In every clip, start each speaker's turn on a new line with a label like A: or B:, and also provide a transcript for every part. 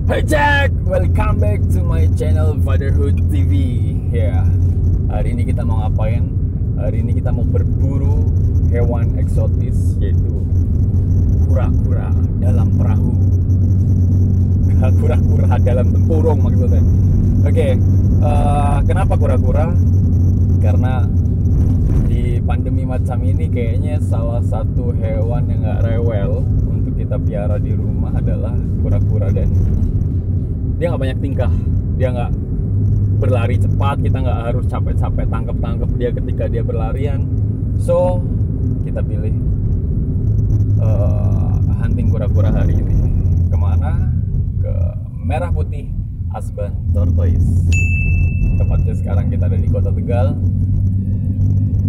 A: Hey Jack, welcome back to my channel Fatherhood TV. Ya, hari ini kita mau ngapain? Hari ini kita mau berburu hewan eksotis, yaitu kura-kura dalam perahu. Kura-kura dalam tempurung maksudnya. Oke, kenapa kura-kura? Karena di pandemi macam ini kayaknya salah satu hewan yang nggak rewel untuk kita piara di rumah adalah kura-kura, dan dia nggak banyak tingkah, dia nggak berlari cepat, kita nggak harus capek-capek tangkap dia ketika dia berlarian. So kita pilih hunting kura-kura hari ini. Kemana? Ke Merah Putih Asban Tortoise. Tepatnya sekarang kita ada di Kota Tegal.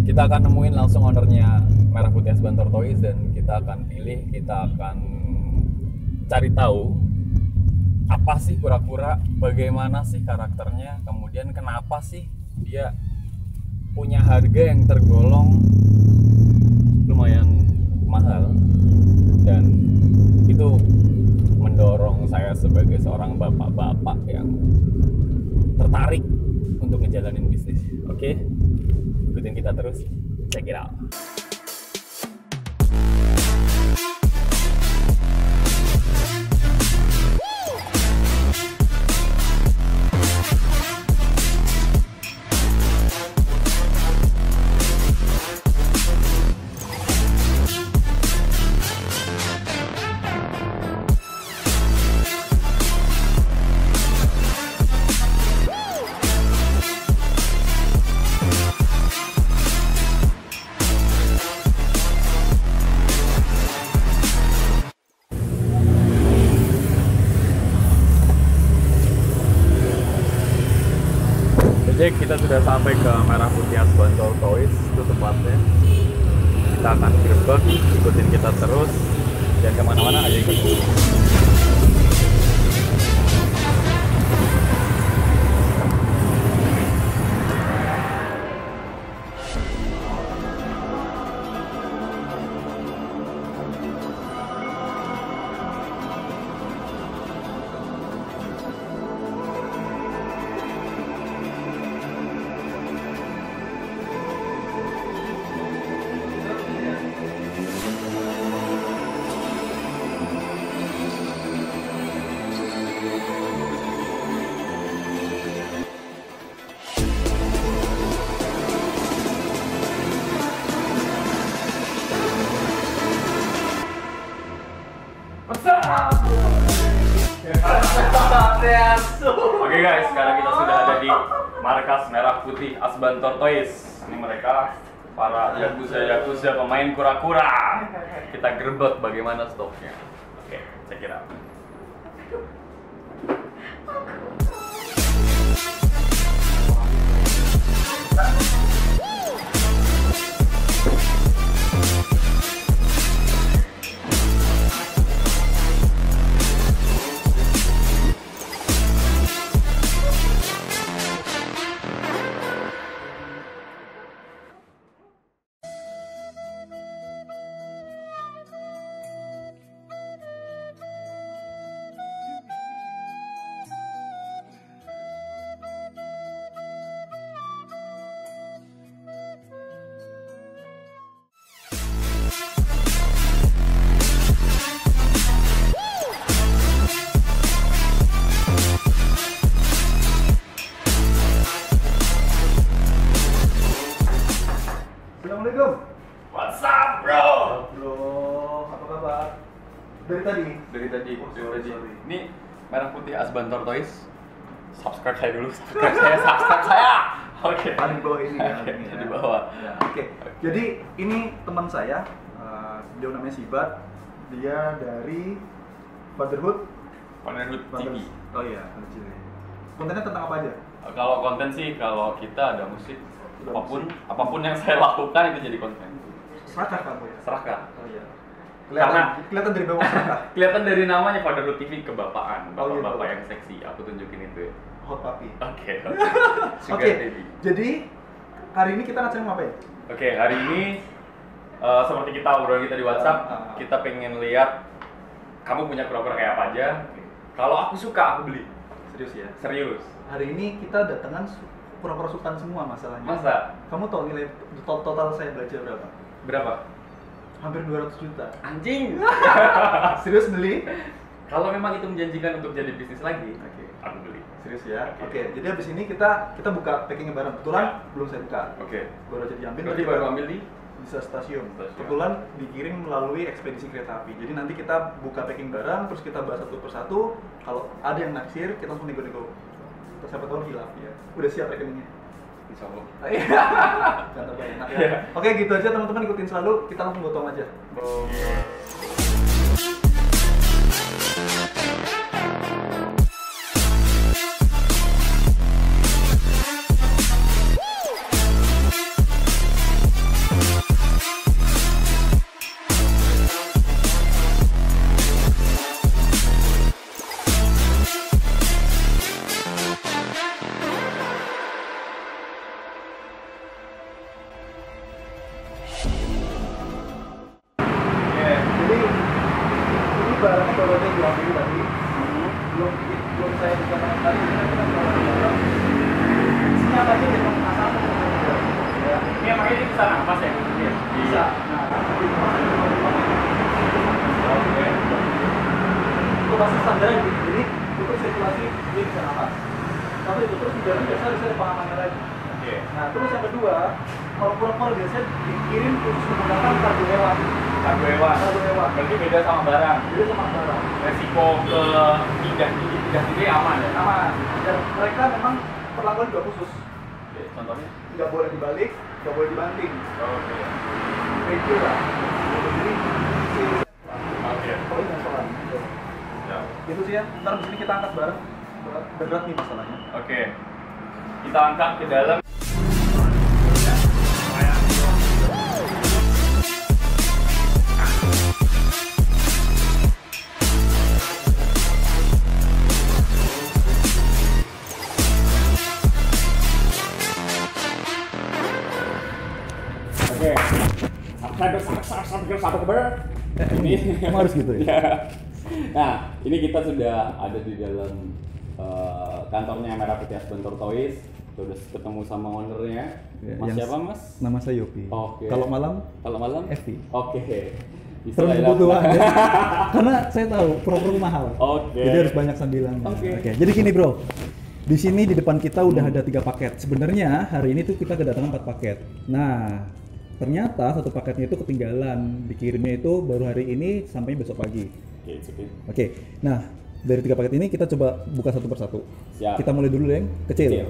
A: Kita akan nemuin langsung ownernya Merah Putih Asban Tortoise, dan kita akan pilih, kita akan cari tahu apa sih kura-kura, bagaimana sih karakternya, kemudian kenapa sih dia punya harga yang tergolong lumayan mahal, dan itu mendorong saya sebagai seorang bapak-bapak yang tertarik untuk ngejalanin bisnis. Oke, ikutin kita terus, check it out. Jadi kita sudah sampai ke Merah Putih Asban Tortoise, itu tempatnya. Kita akan gerbek, ikutin kita terus, dan kemana-mana aja ikut. Oke guys, sekarang kita sudah ada di markas Merah Putih Asban Tortoise. Ini mereka para yakuza pemain kura-kura. Kita gerbek bagaimana stoknya. Oke, check it out.
B: Assalamualaikum.
A: What's up, bro?
B: Bro, apa kabar? Dari tadi?
A: Dari tadi.
B: Sorry.
A: Ini Merah Putih Asban Tortoise. Subscribe saya dulu, subscribe saya. Oke.
B: Paling bawah ini ya.
A: Oke,
B: ini ya.
A: di bawah.
B: Ya, Oke. Jadi ini teman saya, dia namanya Sibat. Dia dari Fatherhood
A: TV.
B: Oh iya, kontennya tentang apa aja?
A: Kalau konten sih, kalau kita ada musik, apapun yang saya lakukan itu jadi konten.
B: Serakah kamu ya?
A: Serakah.
B: Oh iya.
A: Karena
B: Kelihatan dari bawah serakah.
A: kelihatan dari namanya Fatherhood TV, kebapaan,
B: Oh, iya,
A: bapak-bapak
B: betul.
A: yang seksi. Aku tunjukin itu.
B: Hot puppy.
A: Oke.
B: Oke. Jadi hari ini kita ngajarin apa ya?
A: Oke, hari ini seperti kita obrolan kita di WhatsApp, kita pengen lihat kamu punya kura-kura kayak apa aja. Kalau aku suka, aku beli.
B: Serius ya?
A: Serius.
B: Hari ini kita datangan kura-kura sultan semua masalahnya.
A: Masa?
B: Kamu tahu nilai total saya belajar berapa?
A: Berapa?
B: Hampir 200 juta.
A: Anjing.
B: Serius beli?
A: Kalau memang itu menjanjikan untuk jadi bisnis lagi, aku beli.
B: Serius ya? Oke, jadi habis ini kita buka packingnya bareng. Kebetulan belum saya buka. Baru aja diambil.
A: Berarti baru ambil di
B: bisa stasiun. Kebetulan dikirim melalui ekspedisi kereta api. Jadi nanti kita buka packing bareng, terus kita bahas satu persatu. Kalau ada yang naksir, kita langsung nego-nego. Terus siapa tahu hilaf ya. Udah siap rekeningnya?
A: Insya Allah.
B: Jangan terbayang ya. Oke, gitu aja teman-teman, ikutin selalu. Kita langsung gotong aja. Barangnya baru aja diambil tadi, belum saya buka sama sekali. Ini kita barang isinya apa aja yang asal ya.
A: Ini yang pakai ini bisa nafas ya?
B: Bisa. Nah, itu pasti standarnya gitu. Jadi untuk sirkulasi dia bisa nafas. Tapi itu terus di dalam biasa ada pengamannya lagi. Nah, terus yang kedua, kalau kura-kura biasanya dikirim khusus menggunakan kargo hewan.
A: Kargo hewan. Berarti beda sama barang. Resiko ke pindah ini aman ya?
B: Aman. Dan mereka memang perlakuan juga khusus.
A: Contohnya?
B: Nggak boleh dibalik, nggak boleh dibanting. Itu lah. Jadi kalau ini soal. Gitu sih ya. Ntar di sini kita angkat bareng. Berat nih masalahnya.
A: Kita angkat ke dalam. Satu keber. Ini
B: emang harus gitu ya?
A: Nah, ini kita sudah ada di dalam kantornya Merah Putih Asban Tortoise. Sudah ketemu sama ownernya. Mas siapa mas?
B: Nama saya Yopi.
A: Kalau
B: malam
A: Evi.
B: Terus kebutuhan ya. Karena saya tahu pura-pura mahal. Jadi harus banyak sambilan. Jadi gini bro. Di sini di depan kita udah ada 3 paket. Sebenarnya hari ini tuh kita kedatangan 4 paket. Nah, ternyata 1 paketnya itu ketinggalan. Dikirimnya itu baru hari ini sampai besok pagi. Nah, dari 3 paket ini kita coba buka satu persatu.
A: Siap.
B: Kita mulai dulu yang kecil.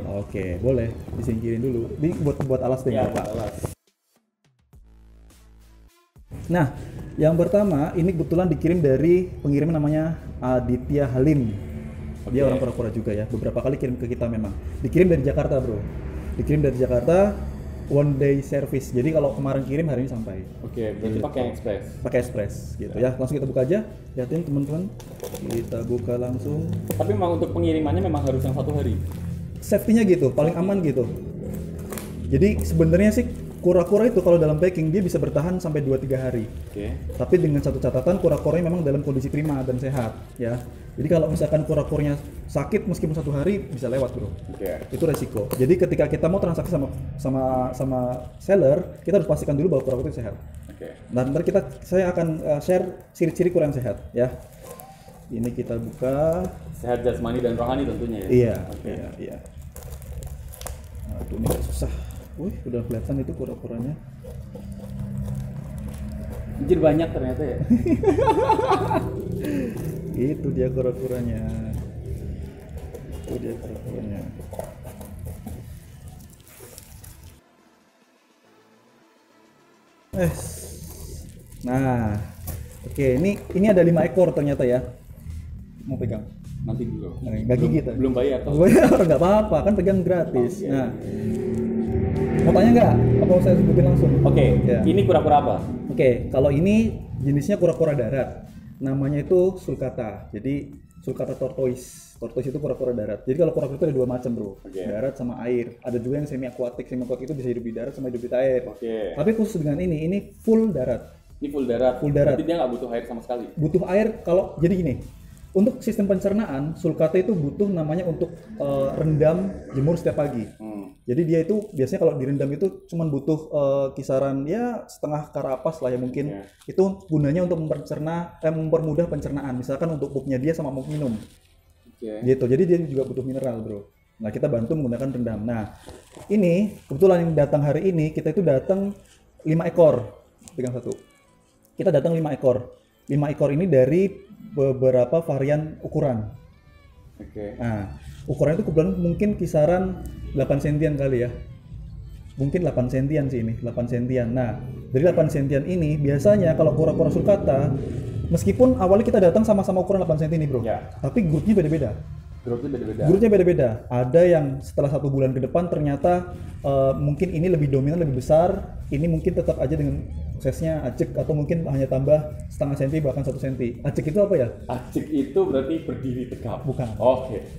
B: Boleh disingkirin dulu. Ini buat alas deh Pak. Nah, yang pertama ini kebetulan dikirim dari pengirim namanya Aditya Halim. Dia orang kura-kura juga ya. Beberapa kali kirim ke kita memang. Dikirim dari Jakarta, bro. Dikirim dari Jakarta, one day service. Jadi kalau kemarin kirim hari ini sampai.
A: Berarti
B: gitu. Pakai express gitu ya. Langsung kita buka aja. Lihatin teman-teman. Kita buka langsung.
A: Tapi memang untuk pengirimannya memang harus yang 1 hari.
B: Safety-nya gitu, paling aman gitu. Jadi sebenarnya sih kura-kura itu kalau dalam packing dia bisa bertahan sampai 2-3 hari. Tapi dengan satu catatan kura-kuranya memang dalam kondisi prima dan sehat ya. Jadi kalau misalkan kura-kuranya sakit meskipun 1 hari bisa lewat bro. Itu resiko. Jadi ketika kita mau transaksi sama seller, kita harus pastikan dulu bahwa kura-kura itu sehat. Dan nanti saya akan share ciri-ciri kura yang sehat ya. Ini kita buka.
A: Sehat jasmani dan rohani tentunya ya.
B: Iya. Aduh ini susah. Wih, udah kelihatan itu kura-kuranya.
A: Anjir banyak ternyata ya.
B: Itu dia kura-kuranya. Nah, ini ada 5 ekor ternyata ya. Mau pegang?
A: Nanti dulu.
B: Nggak gigit.
A: Belum bayar toh?
B: Nggak apa-apa, kan pegang gratis. Nah, mau tanya nggak? Apa saya sebutin langsung?
A: Ini kura-kura apa?
B: Kalau ini jenisnya kura-kura darat. Namanya itu sulcata. Jadi sulcata tortoise. Tortoise itu kura-kura darat. Jadi kalau kura-kura itu ada dua macam bro, darat sama air. Ada juga yang semi aquatic. Semi aquatic itu bisa hidup di darat sama hidup di air. Tapi khusus dengan ini full darat.
A: Ini full darat.
B: Full darat.
A: Jadi dia nggak butuh air sama sekali.
B: Butuh air kalau jadi gini. Untuk sistem pencernaan, sulcata itu butuh namanya untuk rendam jemur setiap pagi. Jadi dia itu biasanya kalau direndam itu cuma butuh kisaran ya setengah karapas lah ya mungkin. Itu gunanya untuk mempermudah pencernaan. Misalkan untuk pupnya dia sama mau minum. Gitu. Jadi dia juga butuh mineral, bro. Nah, kita bantu menggunakan rendam. Nah, ini kebetulan yang datang hari ini kita itu datang 5 ekor. Pegang satu. Kita datang 5 ekor. 5 ekor ini dari beberapa varian ukuran. Nah, ukuran itu kebetulan mungkin kisaran 8 sentian kali ya. Mungkin 8 sentian sih ini, 8 sentian. Nah, dari 8 sentian ini biasanya kalau kura-kura sulcata, meskipun awalnya kita datang sama-sama ukuran 8 cm nih bro, tapi grupnya beda-beda. Grupnya beda-beda. Ada yang setelah 1 bulan ke depan ternyata mungkin ini lebih dominan, lebih besar. Ini mungkin tetap aja dengan size-nya acik atau mungkin hanya tambah setengah senti bahkan 1 senti. Acik itu apa ya?
A: Acik itu berarti berdiri tegap.
B: Bukan.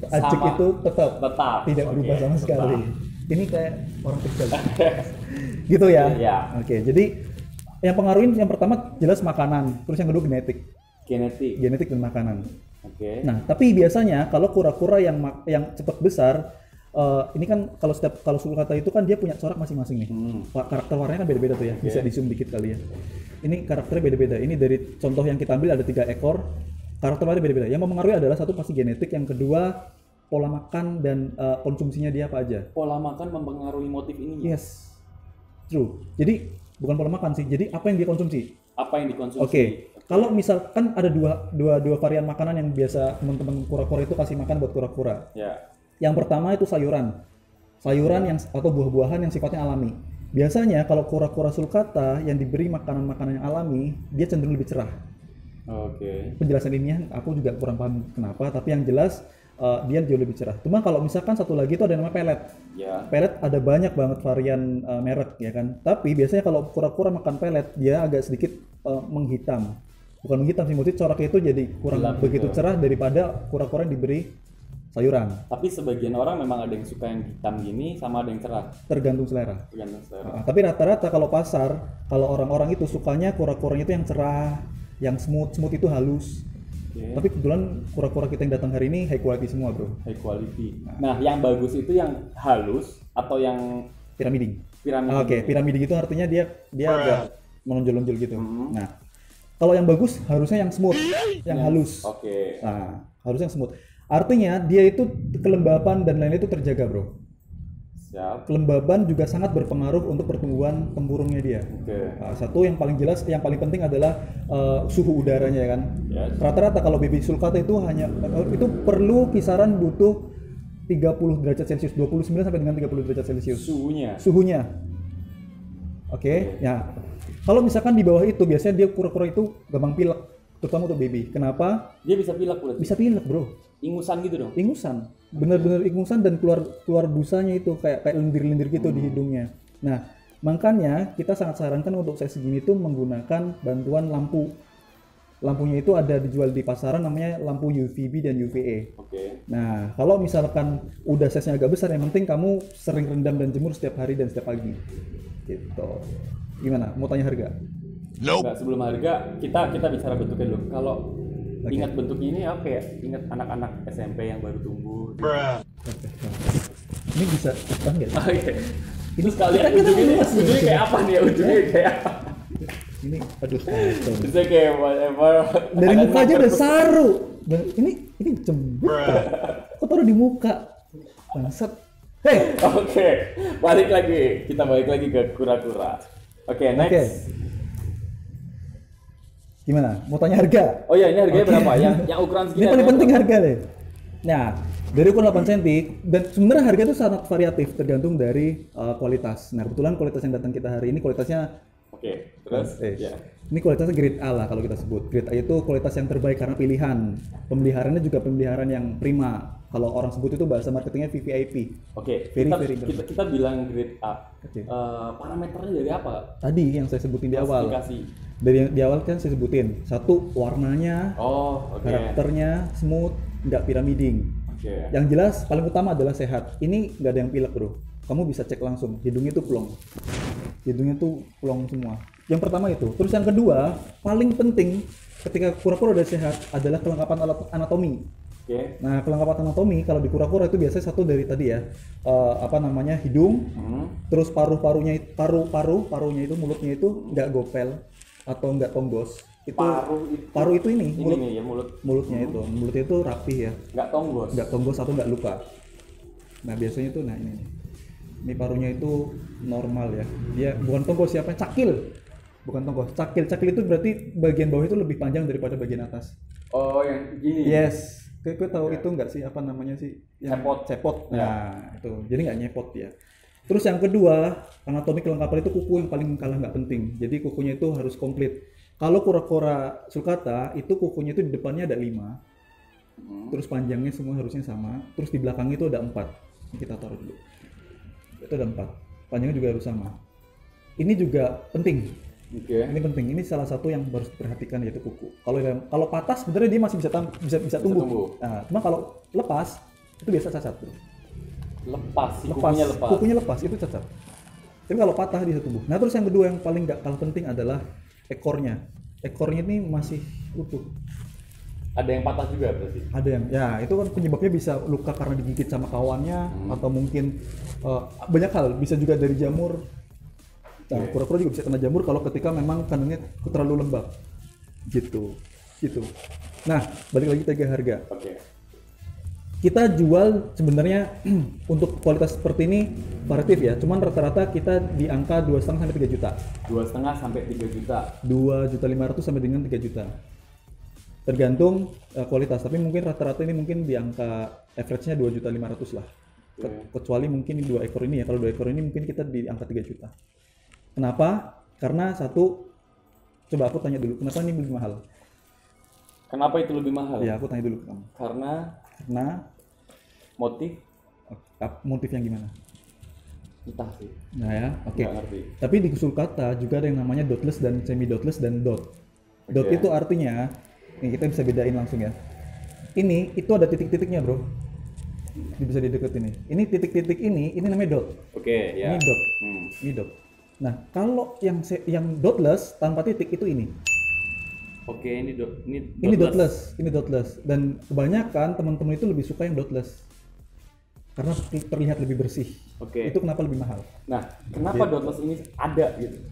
A: Acik
B: itu tetap tidak berubah sama sekali. Ini kayak orang kecil. Gitu ya. Jadi yang pengaruhin yang pertama jelas makanan, terus yang kedua genetik dan makanan. Nah, tapi biasanya kalau kura-kura yang cepat besar, ini kan kalau sulcata itu kan dia punya corak masing-masing nih. Karakter warnanya kan beda-beda tuh ya. Bisa di zoom dikit kali ya. Ini karakternya beda-beda. Ini dari contoh yang kita ambil ada 3 ekor. Karakter warnanya beda-beda. Yang mempengaruhi adalah satu pasti genetik, yang kedua pola makan dan konsumsinya dia apa aja.
A: Pola makan mempengaruhi motif ini.
B: Yes, true. Jadi bukan pola makan sih. Jadi apa yang dia konsumsi? Kalau misalkan ada dua varian makanan yang biasa teman-teman kura-kura itu kasih makan buat kura-kura. Yang pertama itu sayuran yang atau buah-buahan yang sifatnya alami. Biasanya kalau kura-kura sulcata yang diberi makanan-makanan yang alami, dia cenderung lebih cerah. Penjelasan ini aku juga kurang paham kenapa, tapi yang jelas dia jauh lebih cerah. Cuma kalau misalkan satu lagi itu ada namanya pellet. Pellet ada banyak banget varian merek ya kan. Tapi biasanya kalau kura-kura makan pellet dia agak sedikit menghitam. Bukan menghitam sih, maksudnya coraknya itu jadi kurang begitu cerah daripada kura-kura yang diberi sayuran.
A: Tapi sebagian orang memang ada yang suka yang hitam gini sama ada yang cerah.
B: Tergantung selera. Tapi rata-rata kalau pasar, kalau orang-orang itu sukanya kura-kuranya itu yang cerah, yang smooth itu halus. Tapi kebetulan kura-kura kita yang datang hari ini high quality semua bro.
A: High quality. Nah, yang bagus itu yang halus atau yang
B: piramiding? Piramiding itu artinya dia agak menonjol-nonjol gitu. Nah, kalau yang bagus harusnya yang smooth, yang halus. Nah, harusnya yang smooth. Artinya dia itu kelembaban dan lain-lain itu terjaga bro. Kelembaban juga sangat berpengaruh untuk pertumbuhan tempurungnya dia. Satu yang paling jelas, yang paling penting adalah suhu udaranya ya kan. Rata-rata kalau baby sulcata itu itu perlu kisaran butuh 30 derajat Celcius, 29 sampai dengan 30 derajat Celcius. Suhunya. Ya. Kalau misalkan di bawah itu biasanya dia kura-kura itu gampang pilek, terutama untuk baby. Kenapa?
A: Dia bisa pilek berarti?
B: Bisa pilek bro.
A: Ingusan gitu dong?
B: Ingusan, bener-bener ingusan dan keluar busanya itu kayak lendir-lendir gitu di hidungnya. Nah, makanya kita sangat sarankan untuk size segini itu menggunakan bantuan lampu. Lampunya itu ada dijual di pasaran namanya lampu UVB dan UVA. Nah, kalau misalkan udah size-nya agak besar, yang penting kamu sering rendam dan jemur setiap hari dan setiap pagi. Gitu. Gimana? Mau tanya harga?
A: Enggak, sebelum harga kita bicara bentuknya dulu. Kalau ingat bentuknya ini apa ya? Ingat anak-anak SMP yang baru tumbuh.
B: Ini bisa cepat nggak?
A: Ini sekalian ujungnya kayak apa nih? Ujungnya kayak apa?
B: Ini aduh.
A: Bisa kayak whatever.
B: Dari muka aja udah saru. Ini cemburu. Kok taruh di muka? Bangsat.
A: Balik lagi. Kita balik lagi ke kura-kura. Next.
B: Gimana? Mau tanya harga?
A: Oh iya, ini harganya berapa? Yang ukuran segini.
B: Ini paling penting harga deh. Nah, dari ukuran 8 cm dan sebenarnya harga itu sangat variatif tergantung dari kualitas. Nah, kebetulan kualitas yang datang kita hari ini kualitasnya
A: terus
B: ini kualitasnya grade A lah kalau kita sebut. Grade A itu kualitas yang terbaik karena pilihan. Pemeliharaannya juga pemeliharaan yang prima. Kalau orang sebut itu bahasa marketingnya VVIP.
A: Kita bilang grade A. Parameternya dari apa?
B: Tadi yang saya sebutin di awal. Dari yang di awal kan saya sebutin. Satu, warnanya, karakternya smooth, nggak pyramiding.
A: Oke.
B: Yang jelas paling utama adalah sehat. Ini nggak ada yang pilek bro. Kamu bisa cek langsung. Hidungnya tuh plong. Hidungnya tuh plong semua. Yang pertama itu. Terus yang kedua, paling penting ketika kura-kura udah sehat adalah kelengkapan alat anatomi.
A: Oke.
B: Nah, kelengkapan anatomi kalau di kura-kura itu biasanya satu dari tadi ya, hidung, terus parunya itu mulutnya itu nggak gopel atau nggak tonggos. Itu paru itu ini
A: nih ya,
B: mulutnya itu rapih ya,
A: nggak
B: tonggos atau nggak luka. Nah biasanya itu, nah ini parunya itu normal ya, dia bukan tonggos, siapa cakil, bukan tonggos, cakil itu berarti bagian bawah itu lebih panjang daripada bagian atas.
A: Oh yang gini.
B: Yes. Kau tahu itu nggak sih apa namanya sih? Cepot. Nah itu, jadi nggak nyepot ya. Terus yang kedua, anatomi kelengkapan itu kuku yang paling kalah nggak penting. Jadi kukunya itu harus komplit. Kalau kura-kura sulcata itu kukunya itu di depannya ada 5, terus panjangnya semua harusnya sama. Terus di belakangnya itu ada 4. Kita taruh dulu. Itu ada 4. Panjangnya juga harus sama. Ini juga penting.
A: Oke.
B: Ini penting. Ini salah satu yang harus diperhatikan yaitu kuku. Kalau patah sebenarnya dia masih bisa tumbuh. Nah, cuma kalau lepas itu biasa cacat, bro. Kukunya lepas itu cacat. Tapi kalau patah dia tumbuh. Nah, terus yang kedua yang paling nggak kalah penting adalah ekornya. Ekornya ini masih utuh.
A: Ada yang patah juga berarti?
B: Ada yang, ya itu kan penyebabnya bisa luka karena digigit sama kawannya, atau mungkin banyak hal. Bisa juga dari jamur. Nah, kura-kura juga bisa kena jamur kalau ketika memang kandangnya terlalu lembab. Gitu. Nah, balik lagi ke harga.
A: Oke.
B: Kita jual sebenarnya untuk kualitas seperti ini variatif ya. Cuman rata-rata kita di angka 2,5 sampai 3 juta.
A: 2,5 sampai 3 juta.
B: 2.500.000 sampai dengan 3 juta. Tergantung kualitas, tapi mungkin rata-rata ini mungkin di angka average-nya 2.500.000 lah. Kecuali mungkin 2 ekor ini ya. Kalau 2 ekor ini mungkin kita di angka 3 juta. Kenapa? Karena satu, coba aku tanya dulu, kenapa ini lebih mahal?
A: Kenapa itu lebih mahal?
B: Ya, aku tanya dulu ke kamu.
A: Karena
B: motif yang gimana?
A: Entah sih.
B: Nah ya, oke.
A: Nggak ngerti.
B: Tapi di sulcata juga ada yang namanya dotless dan semi dotless dan dot. Dot itu artinya, ini kita bisa bedain langsung ya. Ini itu ada titik-titiknya, bro. Ini bisa dideketin ini. Ini titik-titik ini namanya dot.
A: Oke, ya.
B: Ini dot. Ini dot. Nah, kalau yang dotless tanpa titik itu ini.
A: Oke, ini
B: dotless. Ini dotless. Dan kebanyakan teman-teman itu lebih suka yang dotless. Karena terlihat lebih bersih.
A: Oke.
B: Itu kenapa lebih mahal.
A: Nah, kenapa dotless ini ada gitu?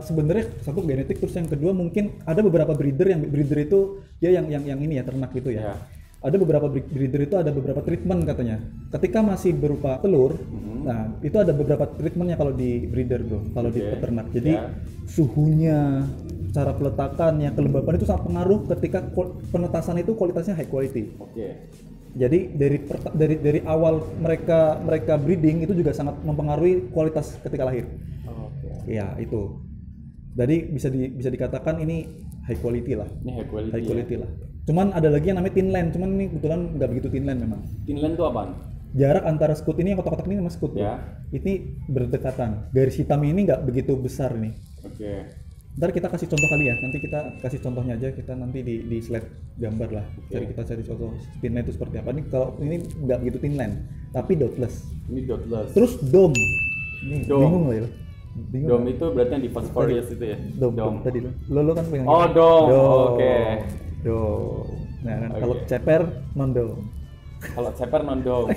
B: Sebenarnya satu genetik, terus yang kedua mungkin ada beberapa breeder itu dia yang ini ya, ternak gitu ya. Ada beberapa breeder itu ada beberapa treatment katanya. Ketika masih berupa telur, nah itu ada beberapa treatmentnya kalau di breeder, bro, kalau di peternak. Jadi suhunya, cara peletakannya, kelembapan itu sangat pengaruh ketika penetasan itu kualitasnya high quality. Jadi dari awal mereka breeding itu juga sangat mempengaruhi kualitas ketika lahir. Iya, itu. Jadi bisa dikatakan ini high quality lah.
A: Ini high quality
B: lah. Cuman ada lagi yang namanya thin line, cuman ini kebetulan nggak begitu thin line memang.
A: Thin line itu apaan?
B: Jarak antara skut ini yang kotak-kotak ini sama skut. Ya. Ini berdekatan. Garis hitam ini nggak begitu besar nih.
A: Oke.
B: Ntar kita kasih contoh kali ya. Nanti kita kasih contohnya aja. Kita nanti di slide gambar lah. Kita cari contoh thin line itu seperti apa. Ini kalau ini nggak begitu thin line, tapi dotless.
A: Ini dotless.
B: Terus dome. Ini bingung lah ya.
A: Dom itu berarti yang di Phosphorus itu ya?
B: Dom tadi lo kan pegang.
A: Oh, dom. Oke.
B: Dom. Nah, kalau ceper non dom.
A: Kalau ceper non dom.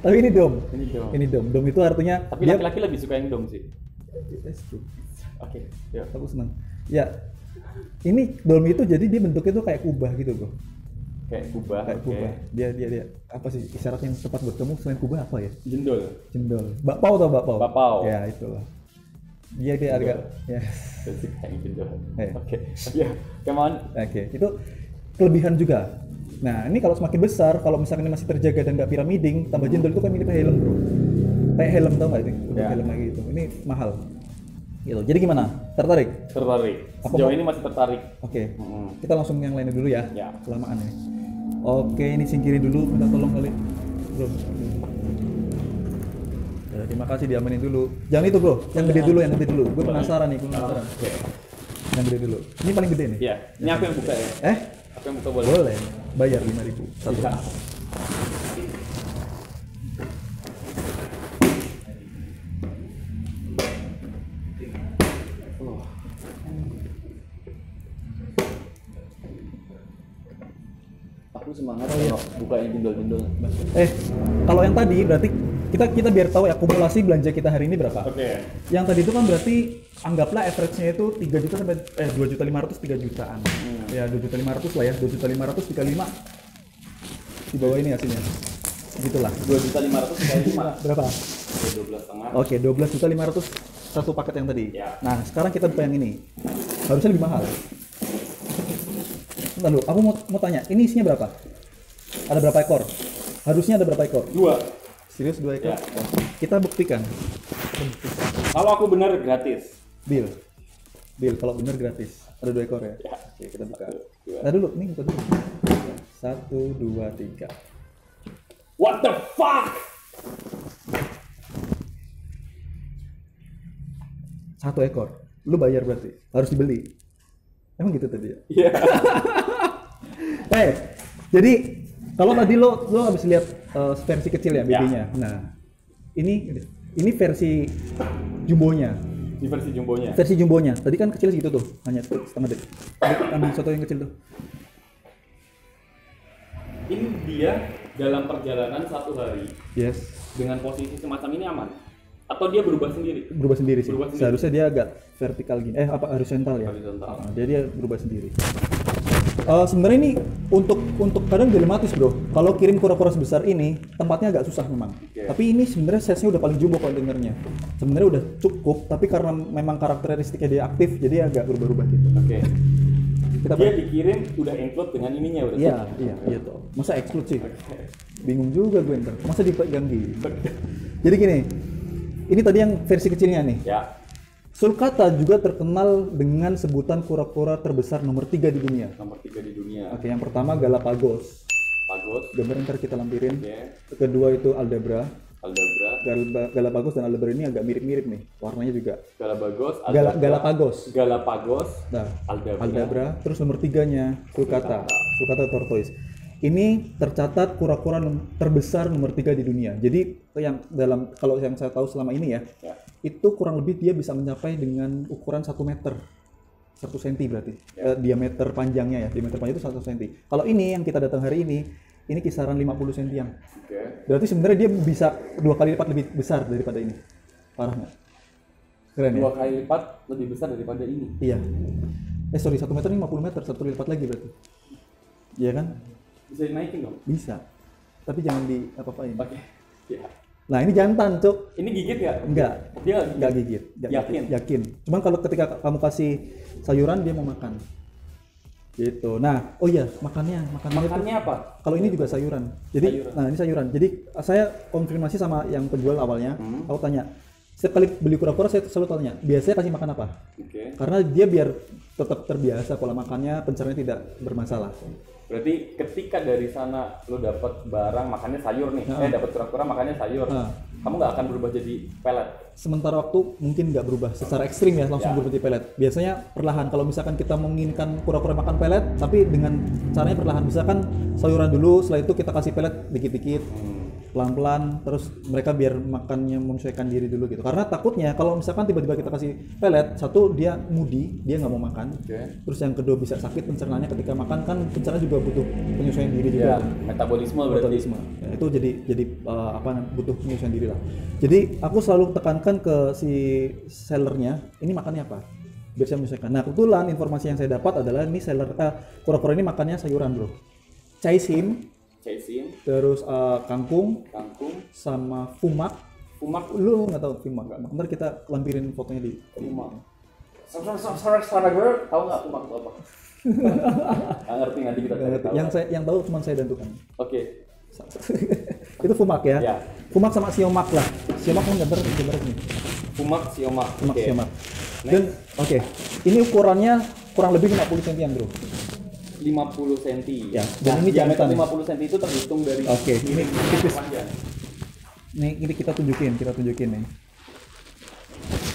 B: Tapi ini dom.
A: Ini dom.
B: Dom itu artinya
A: tapi laki-laki lebih suka yang dom sih. Oke. Ya.
B: Aku senang. Ya. Ini dom itu jadi dia bentuknya tuh kayak kubah gitu, bro.
A: Kayak kubah.
B: Dia apa sih isyarat yang tepat buat kamu selain kubah apa ya?
A: Jendol.
B: Bakpao atau bakpao?
A: Bakpao.
B: Ya, itulah. Dia agak ya.
A: Kayak jendol. Oke. Ya, come on.
B: Oke. Itu kelebihan juga. Nah, ini kalau semakin besar, kalau misalkan ini masih terjaga dan nggak pyramiding, tambah jendol itu kan mirip helm, bro. Kayak helm, tau nggak itu? Helm lagi gitu. Ini mahal. Gitu. Jadi gimana? Tertarik?
A: Sejauh ini masih tertarik.
B: Oke. Kita langsung yang lainnya dulu ya.
A: Ya.
B: Kelamaan ini. Oke, ini singkirin dulu, minta tolong kali. Bro. Ya, terima kasih diamanin dulu. Jangan itu, bro. Yang gede dulu, Gue penasaran nih, Yang gede dulu. Ini paling gede nih.
A: Iya. Ini aku yang buka ya. Yang buka boleh.
B: Boleh. Bayar 5.000 satu.
A: Ya. Aku semangat kalau bukain jendol-jendol.
B: Kalau yang tadi berarti kita biar tahu ya akumulasi belanja kita hari ini berapa.
A: Oke.
B: Yang tadi itu kan berarti anggaplah average-nya itu 3 juta sampai 2.500.000 3 jutaan. Ya 2.500.000 lah ya, 2.500.000 dikali 5 di bawah ini hasilnya. Gitulah.
A: 2.500.000 kali 5.
B: Berapa?
A: 12,5.
B: Oke, 12.500 satu paket yang tadi.
A: Ya.
B: Nah, sekarang kita buka yang ini. Harusnya lebih mahal. Bentar dulu, aku mau tanya, ini isinya berapa? Ada berapa ekor? Harusnya ada berapa ekor?
A: 2.
B: Serius 2 ekor?
A: Ya.
B: Kita buktikan.
A: Kalau aku benar gratis.
B: Deal. Kalau bener gratis. Ada 2 ekor ya?
A: Ya.
B: Oke, kita buka.
A: 1, 2.
B: Nah dulu, nih buka dulu. 1, 2, 3.
A: What the fuck?
B: 1 ekor. Lu bayar berarti. Harus dibeli. Emang gitu tadi ya?
A: Iya.
B: Jadi kalau tadi lo habis lihat versi kecil ya BB-nya. Nah, ini versi jumbonya.
A: Di versi jumbonya.
B: Versi jumbonya. Tadi kan kecil segitu tuh, hanya setengah detik. Ambil satu yang kecil tuh.
A: Ini dia dalam perjalanan 1 hari
B: Yes.
A: dengan posisi semacam ini aman? Atau dia berubah sendiri?
B: Berubah sendiri sih.
A: Berubah sendiri.
B: Seharusnya dia agak vertikal gini. Horizontal ya.
A: Horizontal.
B: Dia berubah sendiri. Sebenarnya ini untuk kadang dilematis bro. Kalau kirim kura-kura sebesar ini, tempatnya agak susah memang.
A: Okay.
B: Tapi ini sebenarnya size-nya udah paling jumbo kontainernya. Sebenarnya udah cukup, tapi karena memang karakteristiknya dia aktif, jadi agak berubah-ubah gitu.
A: Oke.
B: Kita
A: Dia dikirim udah include dengan ininya berarti?
B: Iya tuh. Masa exclude sih? Bingung juga gue ntar. Masa dipegang gitu? Jadi gini, ini tadi yang versi kecilnya nih.
A: Ya.
B: Sulcata juga terkenal dengan sebutan kura-kura terbesar nomor 3 di dunia.
A: Nomor 3 di dunia.
B: Oke, yang pertama Galapagos.
A: Pagos.
B: Gambar ntar kita lampirin.
A: Oke.
B: Kedua itu Aldabra.
A: Aldabra.
B: Galapagos dan Aldabra ini agak mirip-mirip nih. Warnanya juga.
A: Galapagos.
B: Galapagos.
A: Galapagos.
B: Nah,
A: Aldabra.
B: Aldabra. Terus nomor 3-nya Sulcata. Sulcata tortoise. Ini tercatat kura-kura terbesar nomor 3 di dunia. Jadi kalau yang saya tahu selama ini ya. Itu kurang lebih dia bisa mencapai dengan ukuran 1 meter 1 cm berarti diameter panjangnya ya, diameter panjang itu 1 cm. Kalau ini yang kita datang hari ini kisaran 50 cm. Berarti sebenarnya dia bisa 2 kali lipat lebih besar daripada ini. Parah nggak? Keren ya?
A: 2 kali lipat lebih besar daripada ini.
B: Iya. 1 meter ini 50 meter, 1 kali lipat lagi berarti. Iya kan?
A: Bisa dinaikin dong?
B: Bisa. Tapi jangan di apa-apain.
A: Oke. Ya.
B: Nah ini jantan cuk.
A: Ini gigit nggak?
B: Enggak.
A: Dia
B: Enggak gigit. Yakin. Cuman kalau ketika kamu kasih sayuran dia mau makan. Gitu. Nah, oh iya, makannya
A: apa?
B: Kalau ini juga sayuran. Jadi
A: Sayuran.
B: Nah, ini sayuran. Jadi saya konfirmasi sama yang penjual awalnya. Aku tanya, setiap kali beli kura-kura saya selalu tanya, biasanya kasih makan apa? Karena dia biar tetap terbiasa pola makannya, pencernaan tidak bermasalah.
A: Berarti ketika dari sana lo dapat barang makannya sayur nih, dapat kura-kura makannya sayur, kamu nggak akan berubah jadi pelet.
B: Sementara waktu mungkin nggak berubah secara ekstrim ya, langsung berubah jadi pelet. Biasanya perlahan. Kalau misalkan kita menginginkan kura-kura makan pelet, tapi dengan caranya perlahan. Misalkan sayuran dulu, setelah itu kita kasih pelet dikit-dikit, pelan-pelan, terus mereka biar makannya menyesuaikan diri dulu gitu. Karena takutnya kalau misalkan tiba-tiba kita kasih pelet, satu dia moody, dia nggak mau makan. Terus yang kedua bisa sakit pencernaannya ketika makan, kan pencernaan juga butuh penyesuaian diri juga.
A: Metabolisme berarti.
B: Ya, itu jadi butuh penyesuaian diri lah. Jadi aku selalu tekankan ke si sellernya, ini makannya apa? Biar saya menyesuaikan. Nah kebetulan informasi yang saya dapat adalah ini kura-kura ini makannya sayuran bro. Caisim, terus kangkung, sama fumak. Lu nggak tahu fumak? Ntar kita lampirin fotonya di
A: fumak. Saudara gue tahu nggak fumak itu apa? Nggak ngerti, nanti kita tahu.
B: Yang tahu cuma saya dan Tuhan.
A: Oke.
B: Itu fumak ya? Fumak sama siomak lah. Siomak kan gambar ini.
A: Fumak siomak.
B: Dan ini ukurannya kurang lebih 50 cm bro.
A: 50 cm.
B: Ya, dan ini diameter
A: 50 cm itu terhitung dari
B: ini tipis. Nih, ini kita tunjukin nih.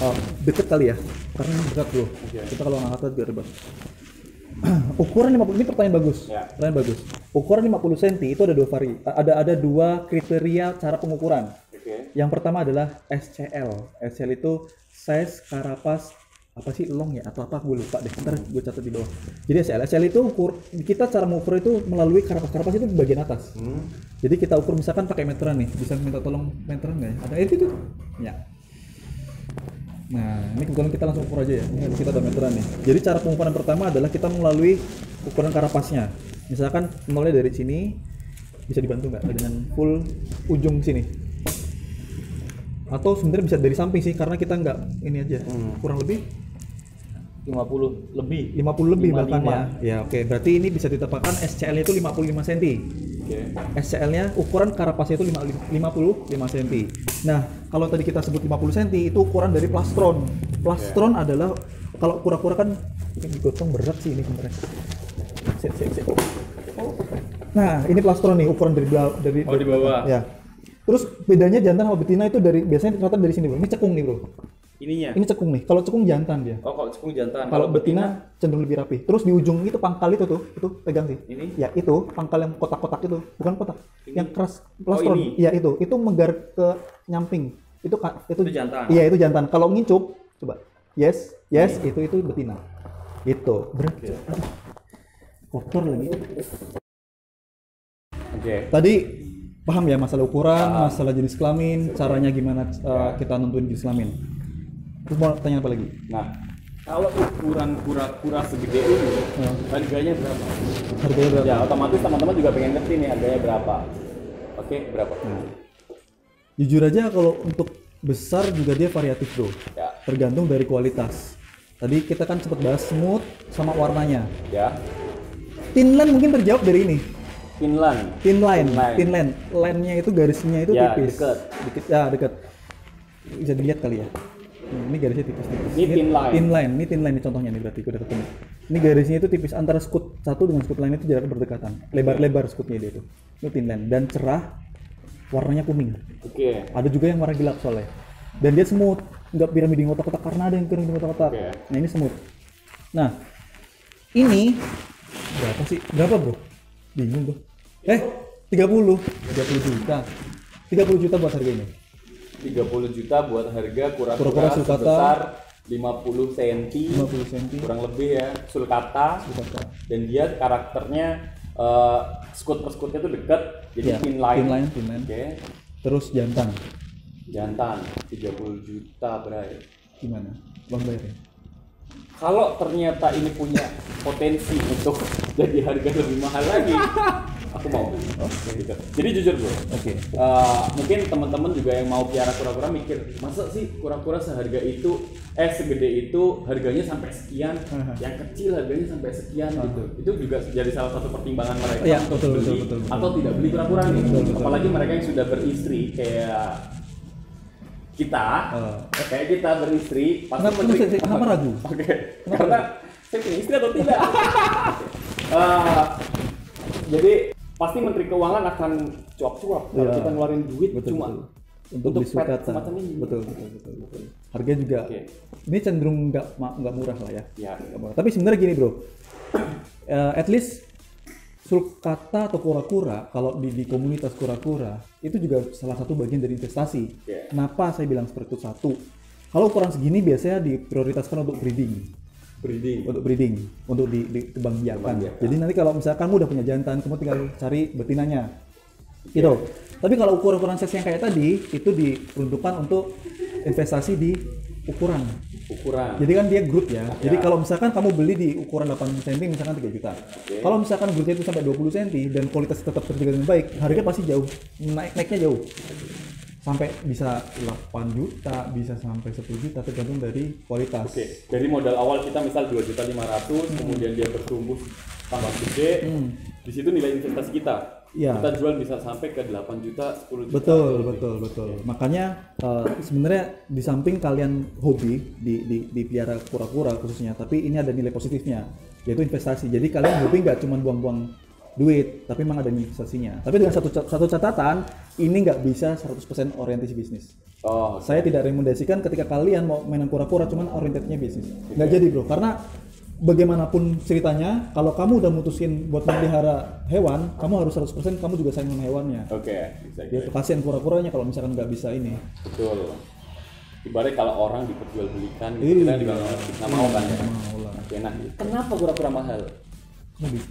B: Oh, deket kali ya? Karena ini berat bro. Kita kalau ngangkat biar ribet. Ukuran 50, ini pertanyaan bagus.
A: Ya.
B: Pertanyaan bagus. Ukuran 50 cm itu ada dua kriteria cara pengukuran.
A: Oke.
B: Yang pertama adalah SCL. SCL itu size karapas apa sih long ya atau apa, gue lupa deh. Ntar gue catat di bawah. Jadi SCL itu kita cara mengukur itu melalui karapas itu di bagian atas. Jadi kita ukur misalkan pakai meteran nih. Bisa minta tolong meteran nggak ya? Ada itu. Ya. Nah, ini kebetulan kita langsung ukur aja ya. Ini kita ada meteran nih. Jadi cara pengukuran pertama adalah kita melalui ukuran karapasnya. Misalkan nolnya dari sini, bisa dibantu nggak dengan full ujung sini? Atau sebenarnya bisa dari samping sih, karena kita nggak ini aja. Kurang lebih
A: 50 lebih.
B: 50 lebih
A: 55.
B: bahkan ya. Ya oke, berarti ini bisa ditepakkan SCL-nya itu 55 cm.
A: Oke.
B: SCL-nya ukuran karapasnya itu 55 cm. Nah, kalau tadi kita sebut 50 cm itu ukuran dari plastron. Plastron adalah kalau kura-kura kan digotong berat sih ini sebenarnya. Sip. Nah, ini plastron nih ukuran dari
A: Oh, di bawah.
B: Ya. Terus bedanya jantan sama betina itu biasanya ternyata dari sini, Bro. Ini cekung nih, Bro.
A: Ininya.
B: Ini cekung nih. Kalau cekung jantan dia.
A: Oh, kalau cekung jantan.
B: Kalau betina cenderung lebih rapi. Terus di ujung itu pangkal itu pegang sih.
A: Ini?
B: Ya itu pangkal yang kotak-kotak itu, bukan kotak.
A: Ini?
B: Yang keras plastron.
A: ini?
B: Iya itu menggar ke nyamping. Itu
A: jantan.
B: Iya itu jantan. Kalau ngincup, coba. Yes, itu betina. Itu. Berat.
A: Oke.
B: Kotor lagi.
A: Oke.
B: Tadi paham ya masalah ukuran, masalah jenis kelamin, caranya gimana kita nentuin jenis kelamin. Terus mau tanya apa lagi?
A: Nah, kalau ukuran kura-kura segede ini, harganya berapa?
B: Harganya berapa?
A: Ya, otomatis teman-teman juga pengen ngerti nih harganya berapa. Oke, berapa?
B: Nah, jujur aja kalau untuk besar juga dia variatif, Bro.
A: Ya.
B: Tergantung dari kualitas. Tadi kita kan sempat bahas smooth sama warnanya.
A: Ya.
B: Thin line mungkin terjawab dari ini. Thin line. Line-nya itu garisnya itu
A: Ya,
B: tipis.
A: dekat.
B: Dekat. Bisa dilihat kali ya. Ini garisnya tipis-tipis.
A: Ini thin line.
B: Ini thin line nih contohnya nih berarti udah ketemu. Ini garisnya itu tipis antara scoot satu dengan scoot lain itu jarak berdekatan. Lebar-lebar scootnya dia itu. Ini thin line dan cerah, warnanya kuning.
A: Oke.
B: Ada juga yang warna gelap soalnya. Dan dia smooth, nggak piramiding kotak-kotak karena ada yang piramiding kotak-kotak.
A: Oke.
B: Nah ini smooth. Nah ini berapa sih? Berapa, Bro? Bingung gua. 30 juta. 30 juta buat harga ini.
A: 30 juta buat harga
B: Kura-kura
A: kura-kura
B: sulcata.
A: sebesar 50 cm.
B: 50 cm.
A: Kurang lebih ya, sulcata. Dan dia karakternya scoot per scootnya tuh dekat, jadi
B: Ya,
A: thin line.
B: Thin line.
A: Oke.
B: Terus jantan.
A: Jantan 30 juta berai.
B: Gimana? Bang bayarnya?
A: Kalau ternyata ini punya potensi untuk jadi harga lebih mahal lagi, aku mau. Gitu. Jadi jujur bro,
B: Oke.
A: mungkin teman-teman juga yang mau piara kura-kura mikir, masa sih kura-kura seharga itu, segede itu harganya sampai sekian, yang kecil harganya sampai sekian gitu. Itu juga jadi salah satu pertimbangan mereka
B: Iya,
A: untuk
B: betul,
A: beli
B: betul.
A: atau tidak beli kura-kura nih.
B: Betul.
A: Apalagi mereka yang sudah beristri kayak kita, kayak kita beristri, pasti
B: Kenapa ragu?
A: Oke, karena saya punya istri atau tidak? Jadi pasti Menteri Keuangan akan cuap-cuap kalau kita ngeluarin duit cuma
B: untuk beli
A: pet
B: sulcata.
A: semacam ini.
B: Betul. Harga juga. Ini cenderung nggak murah lah ya. Nggak murah. Tapi sebenarnya gini bro, at least sulcata atau kura-kura kalau di komunitas kura-kura itu juga salah satu bagian dari investasi. Kenapa saya bilang seperti itu? Satu, kalau ukuran segini biasanya diprioritaskan untuk breeding, untuk dikembangbiakan. Jadi nanti kalau misalkan kamu udah punya jantan, kamu tinggal cari betinanya, gitu. Tapi kalau ukuran size yang kayak tadi itu diperuntukkan untuk investasi di ukuran. Jadi kan dia grup ya. Jadi kalau misalkan kamu beli di ukuran 8 cm misalkan 3 juta. Kalau misalkan grupnya itu sampai 20 cm dan kualitas tetap terjaga dengan baik, harganya pasti jauh naiknya jauh. Sampai bisa 8 juta, bisa sampai 10 juta tergantung dari kualitas.
A: Dari modal awal kita misal 2.500.000, kemudian dia bertumbuh tambah gede. Di situ nilai investasi kita. Kita jual bisa sampai ke 8 juta, 10 juta. Betul.
B: Makanya sebenarnya di samping kalian hobi di pelihara kura-kura khususnya, tapi ini ada nilai positifnya, yaitu investasi. Jadi kalian hobi nggak cuma buang-buang duit, tapi memang ada investasinya. Tapi dengan satu catatan, ini nggak bisa 100% orientasi bisnis. Saya tidak rekomendasikan ketika kalian mau mainan kura-kura cuman orientasinya bisnis. Nggak jadi bro, karena bagaimanapun ceritanya, kalau kamu udah mutusin buat memelihara hewan, kamu harus 100% kamu juga sayang sama hewannya.
A: Oke,
B: Ya kasihan kura-kuranya kalau misalkan nggak bisa ini.
A: betul. Ibarat kalau orang diperjualbelikan gitu, kita juga nggak mau kan ya.
B: Mau lah.
A: Oke, nah kenapa kura-kura mahal?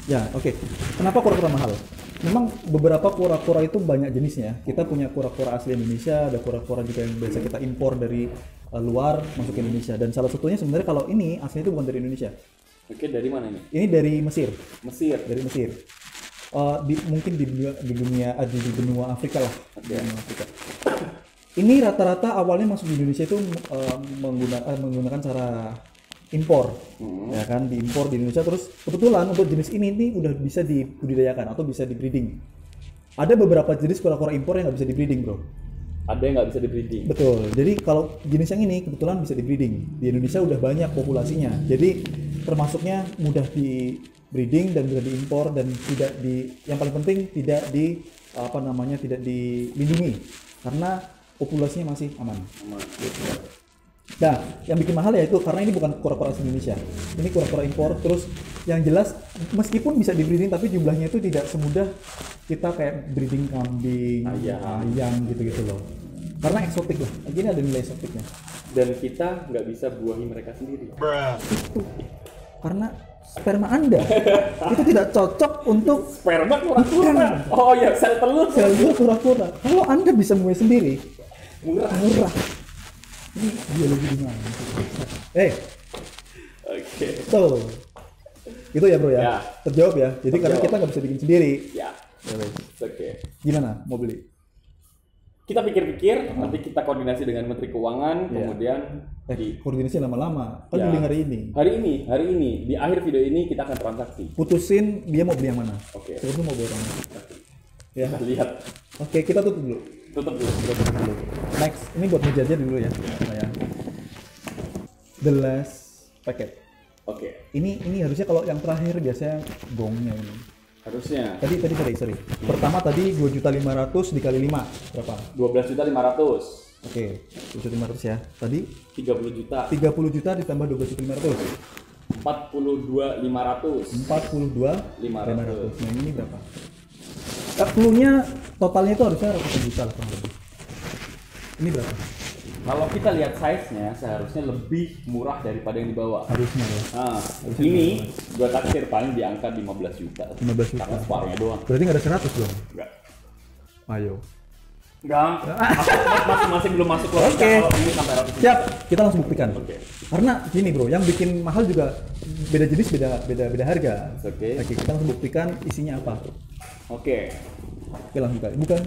B: Ya, oke. Kenapa kura-kura mahal? Memang beberapa kura-kura itu banyak jenisnya. Kita punya kura-kura asli Indonesia, ada kura-kura juga yang biasa kita impor dari luar masuk ke Indonesia. Dan salah satunya sebenarnya kalau ini aslinya itu bukan dari Indonesia.
A: Oke, dari mana ini?
B: Ini dari Mesir.
A: Mesir.
B: Dari Mesir. Mungkin di benua Afrika lah.
A: Oke.
B: Benua Afrika. Ini rata-rata awalnya masuk di Indonesia itu menggunakan cara impor, ya kan, diimpor di Indonesia. Terus kebetulan untuk jenis ini udah bisa dibudidayakan atau bisa dibreeding. Ada beberapa jenis kura-kura impor yang nggak bisa dibreeding, bro.
A: Ada yang nggak bisa dibreeding.
B: Betul. Jadi kalau jenis yang ini kebetulan bisa dibreeding. Di Indonesia udah banyak populasinya. Jadi termasuknya mudah di breeding dan bisa diimpor dan yang paling penting tidak dilindungi karena populasinya masih aman. Nah, yang bikin mahal ya itu karena ini bukan kura-kura asli Indonesia. Ini kura-kura impor. Terus yang jelas meskipun bisa di-breeding tapi jumlahnya itu tidak semudah kita kayak breeding kambing, ayam gitu-gitu loh. Karena eksotik lah. Ini ada nilai eksotiknya.
A: Dan kita nggak bisa buahi mereka sendiri.
B: Itu karena sperma Anda itu tidak cocok untuk
A: Sperma kura-kura. Oh iya, sel telur.
B: sel kura-kura. Kalau Anda bisa buahi sendiri,
A: Murah.
B: Ini biologi di mana?
A: Oke.
B: Tuh. Itu ya bro ya?
A: Ya.
B: Terjawab ya? Jadi karena kita nggak bisa bikin sendiri.
A: Ya. Oke.
B: Gimana mau beli?
A: Kita pikir-pikir, nanti kita koordinasi dengan Menteri Keuangan, kemudian
B: Koordinasi lama-lama. Kan
A: Ya.
B: beli hari ini.
A: Hari ini, di akhir video ini kita akan transaksi.
B: Putusin dia mau beli yang mana.
A: Oke.
B: Terus mau beli yang mana. Ya.
A: Kita lihat.
B: Oke, kita tutup dulu.
A: Tutup dulu.
B: Next, ini buat meja dulu ya. Saya. The last packet.
A: Oke.
B: Ini harusnya kalau yang terakhir biasanya gongnya ini.
A: Harusnya
B: Tadi sorry. Pertama tadi 2.500.000 dikali 5 berapa?
A: 12.500.000.
B: Oke, 2.500 ya. Tadi
A: 30 juta.
B: 30 juta ditambah 12.500.
A: 42.500.
B: 42.500. Nah, ini berapa? Clue-nya totalnya itu harusnya ratusan juta lah kurang lebih. Ini berapa?
A: Kalau kita lihat size-nya seharusnya lebih murah daripada yang dibawa.
B: Harusnya ya.
A: Nah, ini gua taksir paling di angka 15 juta.
B: 15 juta.
A: Karena separuhnya doang.
B: Berarti nggak ada 100 dong?
A: Enggak.
B: Ayo.
A: Enggak. Masih belum masuk logika.
B: Oke.
A: Kalau ini sampai ratusan.
B: Siap, kita langsung buktikan.
A: Oke.
B: Karena gini bro, yang bikin mahal juga beda jenis, beda harga.
A: Oke.
B: Oke, kita langsung buktikan isinya apa.
A: Oke.
B: Oke, langsung buka.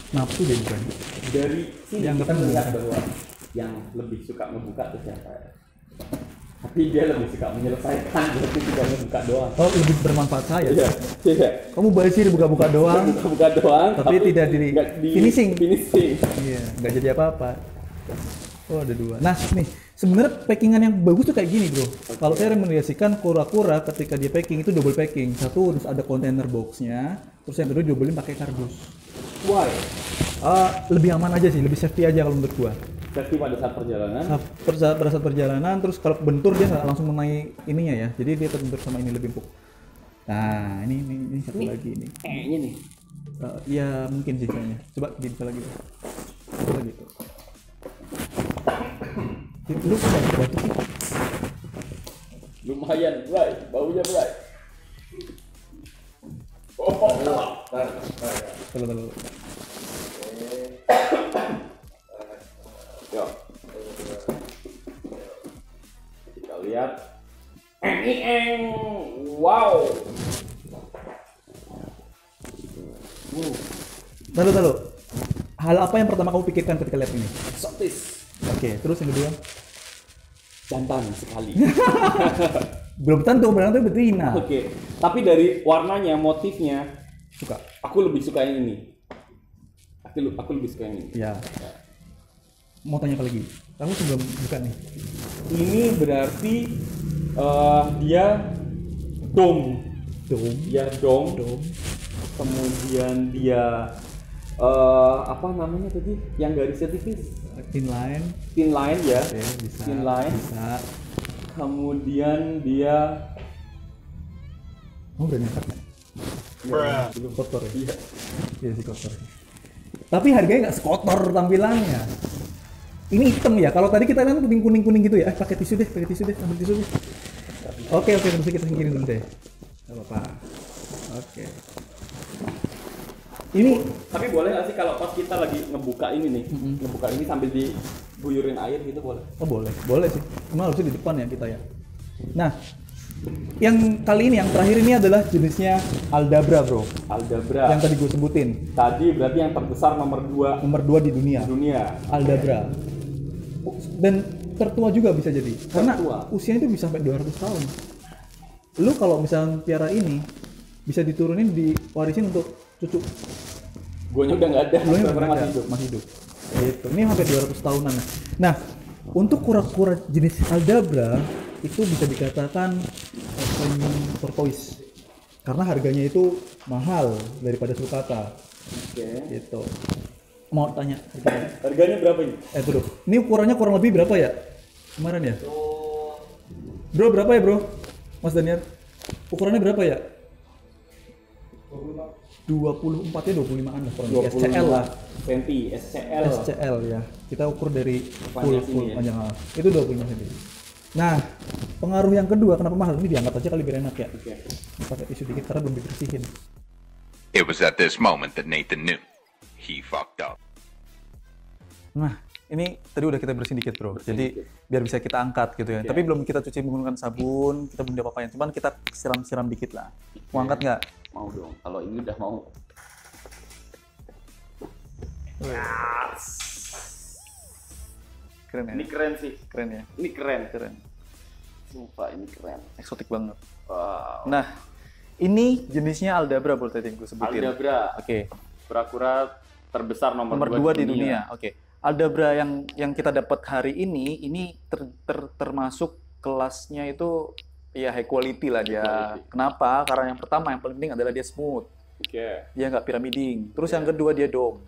B: Nafsu deh bukan.
A: Dari sini
B: Yang
A: kita
B: ketemu.
A: melihat bahwa yang lebih suka membuka itu siapa ya? Tapi dia lebih suka menyelesaikan, berarti tidak membuka doang.
B: Oh, lebih bermanfaat saya.
A: Iya.
B: Kamu basir buka-buka doang,
A: Buka doang,
B: tapi tidak
A: nggak di
B: finishing.
A: Finishing.
B: Iya, nggak jadi apa-apa. Oh, ada 2. Nah, nih, sebenarnya packingan yang bagus tuh kayak gini, bro. Kalau saya rekomendasikan kura-kura ketika dia packing itu double packing. Satu harus ada container boxnya, terus yang kedua diobolin pakai kardus.
A: Why?
B: Lebih aman aja sih, lebih safety aja kalau menurut gua.
A: Safety pada saat perjalanan.
B: Pada saat perjalanan, terus kalau bentur dia nggak langsung mengenai ininya ya, jadi dia terbentur sama ini lebih empuk. Nah, ini satu lagi ini.
A: Kayaknya nih.
B: Ya mungkin sih kayaknya. Coba bisa lagi. Coba gitu. Lu batuk sih.
A: Lumayan, Bray. Baunya, Bray.
B: Kalau
A: Yo. Kita lihat. Wow.
B: Lalu. Hal apa yang pertama kamu pikirkan ketika lihat ini?
A: Eksotis.
B: Oke, terus yang kedua?
A: Jantan sekali.
B: Belum tentu betina.
A: Oke. Tapi dari warnanya, motifnya,
B: Suka.
A: aku lebih suka yang ini. Aku lebih suka yang ini.
B: Ya. Mau tanya apa lagi? Kamu sebelum buka nih.
A: Ini berarti dia dom.
B: Dom.
A: Dia dom.
B: Dom.
A: Kemudian dia Apa namanya tadi? Yang garisnya tipis?
B: Inline.
A: Thin line ya.
B: Oke, bisa.
A: Thin line.
B: Bisa.
A: Kemudian dia
B: Berani angkat nggak?
A: ya,
B: Belum kotor ya?
A: iya.
B: Iya sih kotor. Tapi harganya nggak sekotor tampilannya. Ini hitam ya. Kalau tadi kita kan kuning gitu ya. Pakai tisu deh, ambil tisu deh. Oke, terus kita singkirin dulu deh. Gak apa-apa. Oke. Ini
A: Tapi boleh nggak sih kalau pas kita lagi ngebuka ini nih, ngebuka ini sambil diguyurin air gitu boleh?
B: oh boleh sih. Cuma harusnya di depan ya kita ya. Nah, yang kali ini yang terakhir ini adalah jenisnya Aldabra, bro.
A: Aldabra.
B: Yang tadi gue sebutin.
A: Tadi berarti yang terbesar nomor 2
B: Nomor 2 di dunia. Aldabra. Dan tertua juga bisa jadi. Karena usianya itu bisa sampai 200 tahun. Lu kalau misalnya piara ini bisa diturunin diwarisin untuk cucu.
A: Guanya udah nggak ada.
B: Lu yang
A: masih hidup.
B: masih hidup. Gitu. Ini sampai 200 tahunan. Nah, untuk kura-kura jenis Aldabra itu bisa dikatakan tortoise. Karena harganya itu mahal daripada sulcata.
A: Oke.
B: Gitu. Mau tanya
A: Harganya berapa ini?
B: tuh. Ini ukurannya kurang lebih berapa ya? Kemarin ya? Bro, berapa ya, bro? Mas Daniel. Ukurannya berapa ya? 24 ya 25-an lah kurang lebih. SCL lah.
A: Senti, SCL.
B: SCL ya. Kita ukur dari full
A: Panjang sini ya.
B: panjang. Itu 25 cm. Nah, pengaruh yang kedua kenapa mahal? Ini diangkat aja kali biar enak ya.
A: Oke.
B: Pakai tisu dikit karena belum dibersihin.
C: It was at this moment that Nathan knew he fucked up.
B: Nah, ini tadi udah kita bersihin dikit, bro. Jadi biar bisa kita angkat gitu ya. Tapi belum kita cuci menggunakan sabun, kita belum apa-apain. Cuman kita siram-siram dikit lah. Mau angkat nggak?
A: Mau dong. Kalau ini udah mau.
B: Keren ya?
A: Ini keren sih.
B: Keren ya?
A: Ini keren.
B: Keren.
A: Sumpah ini keren.
B: Eksotik banget.
A: Wow.
B: Nah, ini jenisnya Aldabra, bro, tadi gue sebutin.
A: Aldabra.
B: Oke.
A: Kura-kura terbesar nomor
B: 2 di dunia. Oke. Aldabra yang kita dapat hari ini termasuk kelasnya itu ya high quality lah dia.
A: Quality.
B: Kenapa? Karena yang pertama yang paling penting adalah dia smooth.
A: Oke.
B: Dia nggak pyramiding. Terus yang kedua dia dome.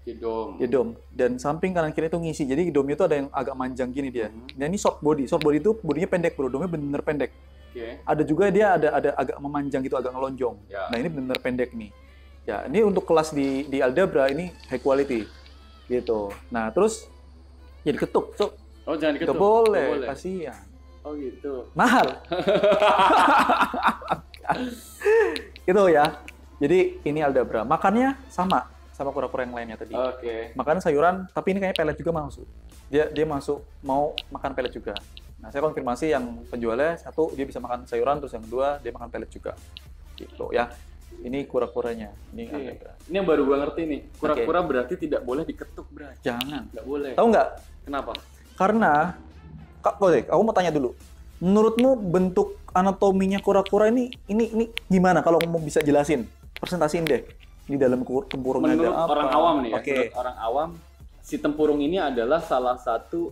A: Hidung.
B: Dia dome. Dan samping kanan kiri itu ngisi. Jadi dome itu ada yang agak manjang gini dia. Nah ini short body. Short body itu bodinya pendek, bro. Dome-nya bener pendek.
A: Oke.
B: Ada juga dia ada agak memanjang gitu, agak ngelonjong.
A: Ya.
B: Nah ini bener pendek nih. Ya ini untuk kelas di Aldabra ini high quality gitu. Nah terus ya diketuk, so
A: Oh jangan diketuk.
B: nggak boleh, kasihan.
A: Oh gitu.
B: Mahal. Gitu ya. Jadi ini Aldabra. Makannya sama kura-kura yang lainnya tadi.
A: Oke.
B: Makan sayuran, tapi ini kayaknya pelet juga masuk. Dia masuk mau makan pelet juga. Nah, saya konfirmasi yang penjualnya satu dia bisa makan sayuran, terus yang kedua dia makan pelet juga. Gitu ya. Ini kura-kuranya. Ini Aldabra.
A: Ini yang baru gua ngerti nih. Kura-kura berarti tidak boleh diketuk, Bray.
B: Jangan.
A: Nggak boleh.
B: Tahu nggak?
A: Kenapa?
B: Karena aku mau tanya dulu. Menurutmu bentuk anatominya kura-kura ini gimana kalau mau bisa jelasin? Presentasiin deh. Di dalam tempurung ada
A: Menurut
B: apa?
A: orang awam nih ya.
B: Oke.
A: Menurut orang awam, si tempurung ini adalah salah satu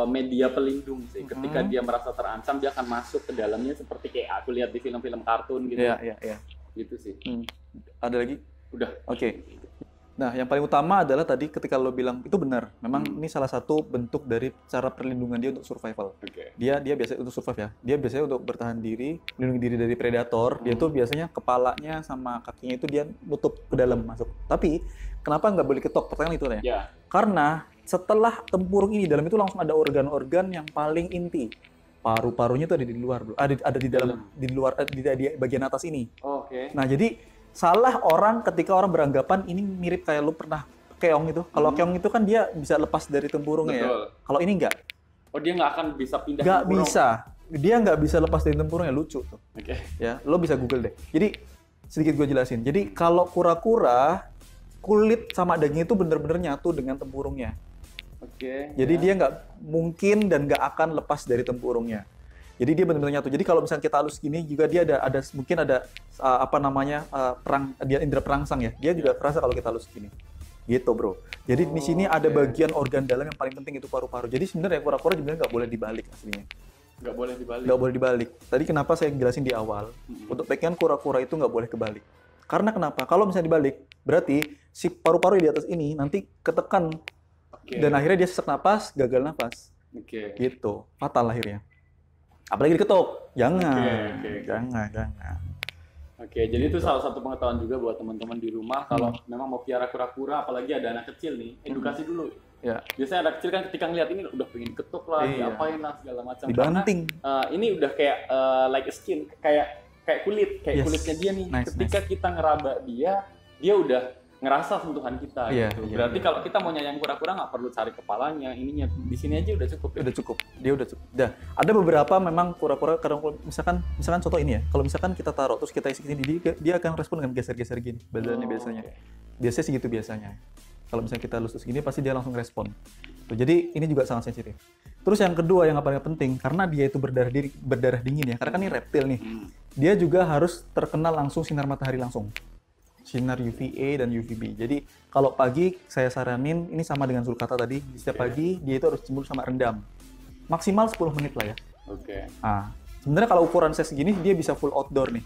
A: media pelindung sih. Ketika dia merasa terancam, dia akan masuk ke dalamnya seperti kayak aku lihat di film-film kartun gitu.
B: Iya.
A: Gitu sih.
B: Ada lagi?
A: Udah.
B: Oke. Nah, yang paling utama adalah tadi ketika lo bilang itu benar. Memang ini salah satu bentuk dari cara perlindungan dia untuk survival.
A: Oke.
B: Dia biasanya untuk survive ya. Dia biasanya untuk bertahan diri, melindungi diri dari predator. Dia tuh biasanya kepalanya sama kakinya itu dia nutup ke dalam masuk. Tapi kenapa nggak boleh ketok? Pertanyaan itu ya.
A: Ya.
B: Karena setelah tempurung ini dalam itu langsung ada organ-organ yang paling inti. Paru-parunya itu ada di luar, bro. Ada di dalam, di luar, di bagian atas ini.
A: Oke.
B: Nah, jadi salah orang ketika orang beranggapan ini mirip kayak lu pernah keong itu. Kalau keong itu kan dia bisa lepas dari tempurungnya.
A: Betul.
B: Ya. Kalau ini enggak.
A: Oh dia nggak akan bisa pindah.
B: Nggak
A: tempurung.
B: bisa. Dia nggak bisa lepas dari tempurungnya, lucu tuh.
A: Oke.
B: Ya, lo bisa Google deh. Jadi sedikit gue jelasin. Jadi kalau kura-kura kulit sama daging itu bener-bener nyatu dengan tempurungnya.
A: Oke.
B: Jadi dia nggak mungkin dan nggak akan lepas dari tempurungnya. Jadi dia benar-benar nyatu. Jadi kalau misalnya kita halus gini juga dia ada mungkin ada dia indera perangsang ya. Dia juga kerasa kalau kita halus gini. Gitu, bro. Jadi di sini ada bagian organ dalam yang paling penting itu paru-paru. Jadi sebenarnya kura-kura sebenarnya nggak boleh dibalik aslinya.
A: Nggak boleh dibalik.
B: Nggak boleh dibalik. Tadi kenapa saya jelasin di awal, untuk bagian kura-kura itu nggak boleh kebalik. Karena kenapa? Kalau misalnya dibalik, berarti si paru-paru di atas ini nanti ketekan dan akhirnya dia sesak napas, gagal napas. Gitu, fatal akhirnya. Apalagi diketuk, jangan.
A: Oke, jadi itu salah satu pengetahuan juga buat teman-teman di rumah kalau memang mau piara kura-kura, apalagi ada anak kecil nih, edukasi dulu.
B: Ya.
A: Biasanya anak kecil kan ketika ngeliat ini udah pengen ketuk lah, diapain lah segala macam.
B: Dibanting.
A: Karena ini udah kayak like a skin, kayak kulit, kulitnya dia nih. Ketika kita ngeraba dia udah ngerasa sentuhan kita gitu. Berarti kalau kita mau nyayang kura-kura nggak perlu cari kepalanya, ininya di sini aja udah cukup.
B: Udah cukup. Dia udah cukup. Ada beberapa memang kura-kura kadang misalkan contoh ini ya. Kalau misalkan kita taruh terus kita isi sini, dia akan respon dengan geser-geser gini badannya biasanya. Biasanya segitu biasanya. Kalau misalnya kita lus gini pasti dia langsung respon. Tuh, jadi ini juga sangat sensitif. Terus yang kedua yang paling penting karena dia itu berdarah dingin ya. Karena kan ini reptil nih. Dia juga harus terkena langsung sinar matahari langsung. Sinar UVA dan UVB. Jadi kalau pagi saya saranin ini sama dengan sulcata tadi, setiap pagi dia itu harus jemur sama rendam. Maksimal 10 menit lah ya. Nah, sebenarnya kalau ukuran saya segini dia bisa full outdoor nih.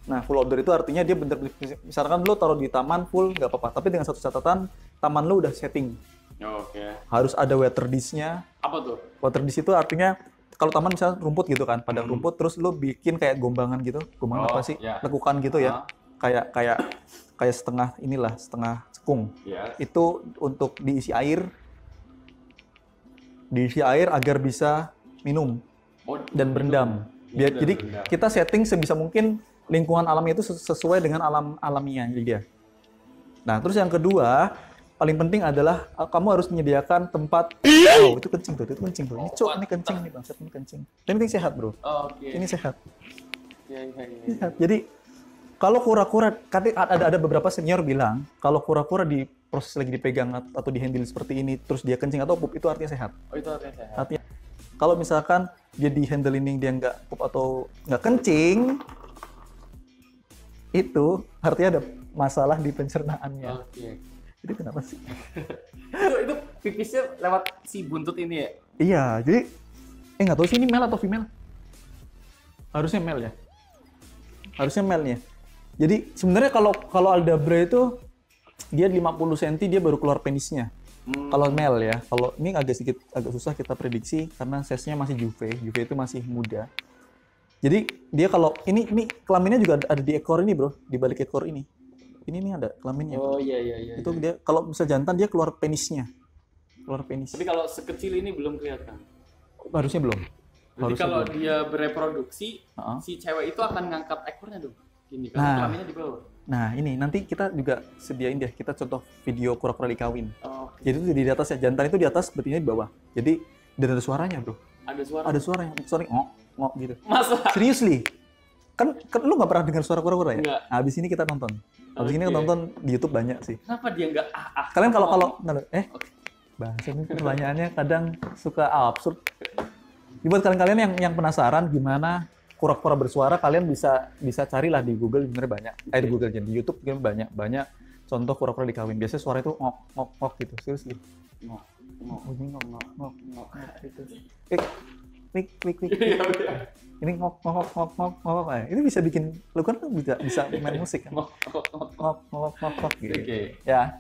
B: Nah, full outdoor itu artinya dia bener-bener misalkan lo taruh di taman full nggak apa-apa, tapi dengan satu catatan taman lo udah setting. Harus ada water dish-nya. Apa tuh? Water dish itu artinya kalau taman misalnya rumput gitu kan, padang rumput terus lo bikin kayak gombangan gitu. Gombangan apa sih? Lekukan gitu ya. Kayak setengah cekung. Itu untuk diisi air agar bisa minum dan berendam. Jadi kita setting sebisa mungkin lingkungan alamnya itu sesuai dengan alamiah dia. Nah, terus yang kedua paling penting adalah kamu harus menyediakan tempat. Itu kencing tuh. Ini kencing nih bangsat, ini kencing. Yang penting sehat, bro. Ini sehat. Sehat. Jadi kalau kura-kura, ada beberapa senior bilang, kalau kura-kura di proses lagi dipegang atau di handle seperti ini, terus dia kencing atau pup, itu artinya sehat. Itu artinya sehat. Artinya, kalau misalkan dia di handle ini dia nggak pup atau nggak kencing, itu artinya ada masalah di pencernaannya. Jadi kenapa sih?
A: itu pipisnya lewat si buntut ini ya?
B: Iya, jadi nggak tahu sih ini male atau female. Harusnya male ya. Harusnya male-nya. Jadi sebenarnya kalau Aldabra itu dia 50 cm dia baru keluar penisnya. Kalau male ya. Kalau ini agak susah kita prediksi karena size-nya masih juve. Juve itu masih muda. Jadi dia kalau ini kelaminnya juga ada di ekor ini, Bro, di balik ekor ini. Ini nih ada kelaminnya.
A: Iya.
B: Itu dia kalau bisa jantan dia keluar penisnya. Keluar penis.
A: Tapi kalau sekecil ini belum kelihatan.
B: Harusnya belum.
A: Jadi kalau dia bereproduksi, si cewek itu akan ngangkat ekornya dong. Ini kan kelaminnya di bawah.
B: Nah, ini nanti kita juga sediain deh, kita contoh video kura-kura dikawin. Jadi itu di atas ya, jantan itu di atas, betinnya di bawah. Jadi dan ada suaranya, Bro. Ada suara? Ada suaranya, suara ngok gitu. Masa? Seriously? Kan lu nggak pernah dengar suara kura-kura ya? Enggak. Nah, habis ini kita nonton. Habis ini kita nonton di YouTube banyak sih.
A: Kenapa dia nggak
B: Kalian kalau bahasa ini pertanyaannya kadang suka absurd. Buat kalian yang penasaran gimana kura-kura bersuara, kalian bisa carilah di Google, sebenarnya banyak. Di Google aja, di YouTube juga banyak contoh kura-kura dikawin. Biasanya suara itu ngok gitu, serius gitu. Ngok gitu. Wik. Ini ngok. Ini bisa bikin, lu kan bisa main musik kan? Ngok gitu. Ya.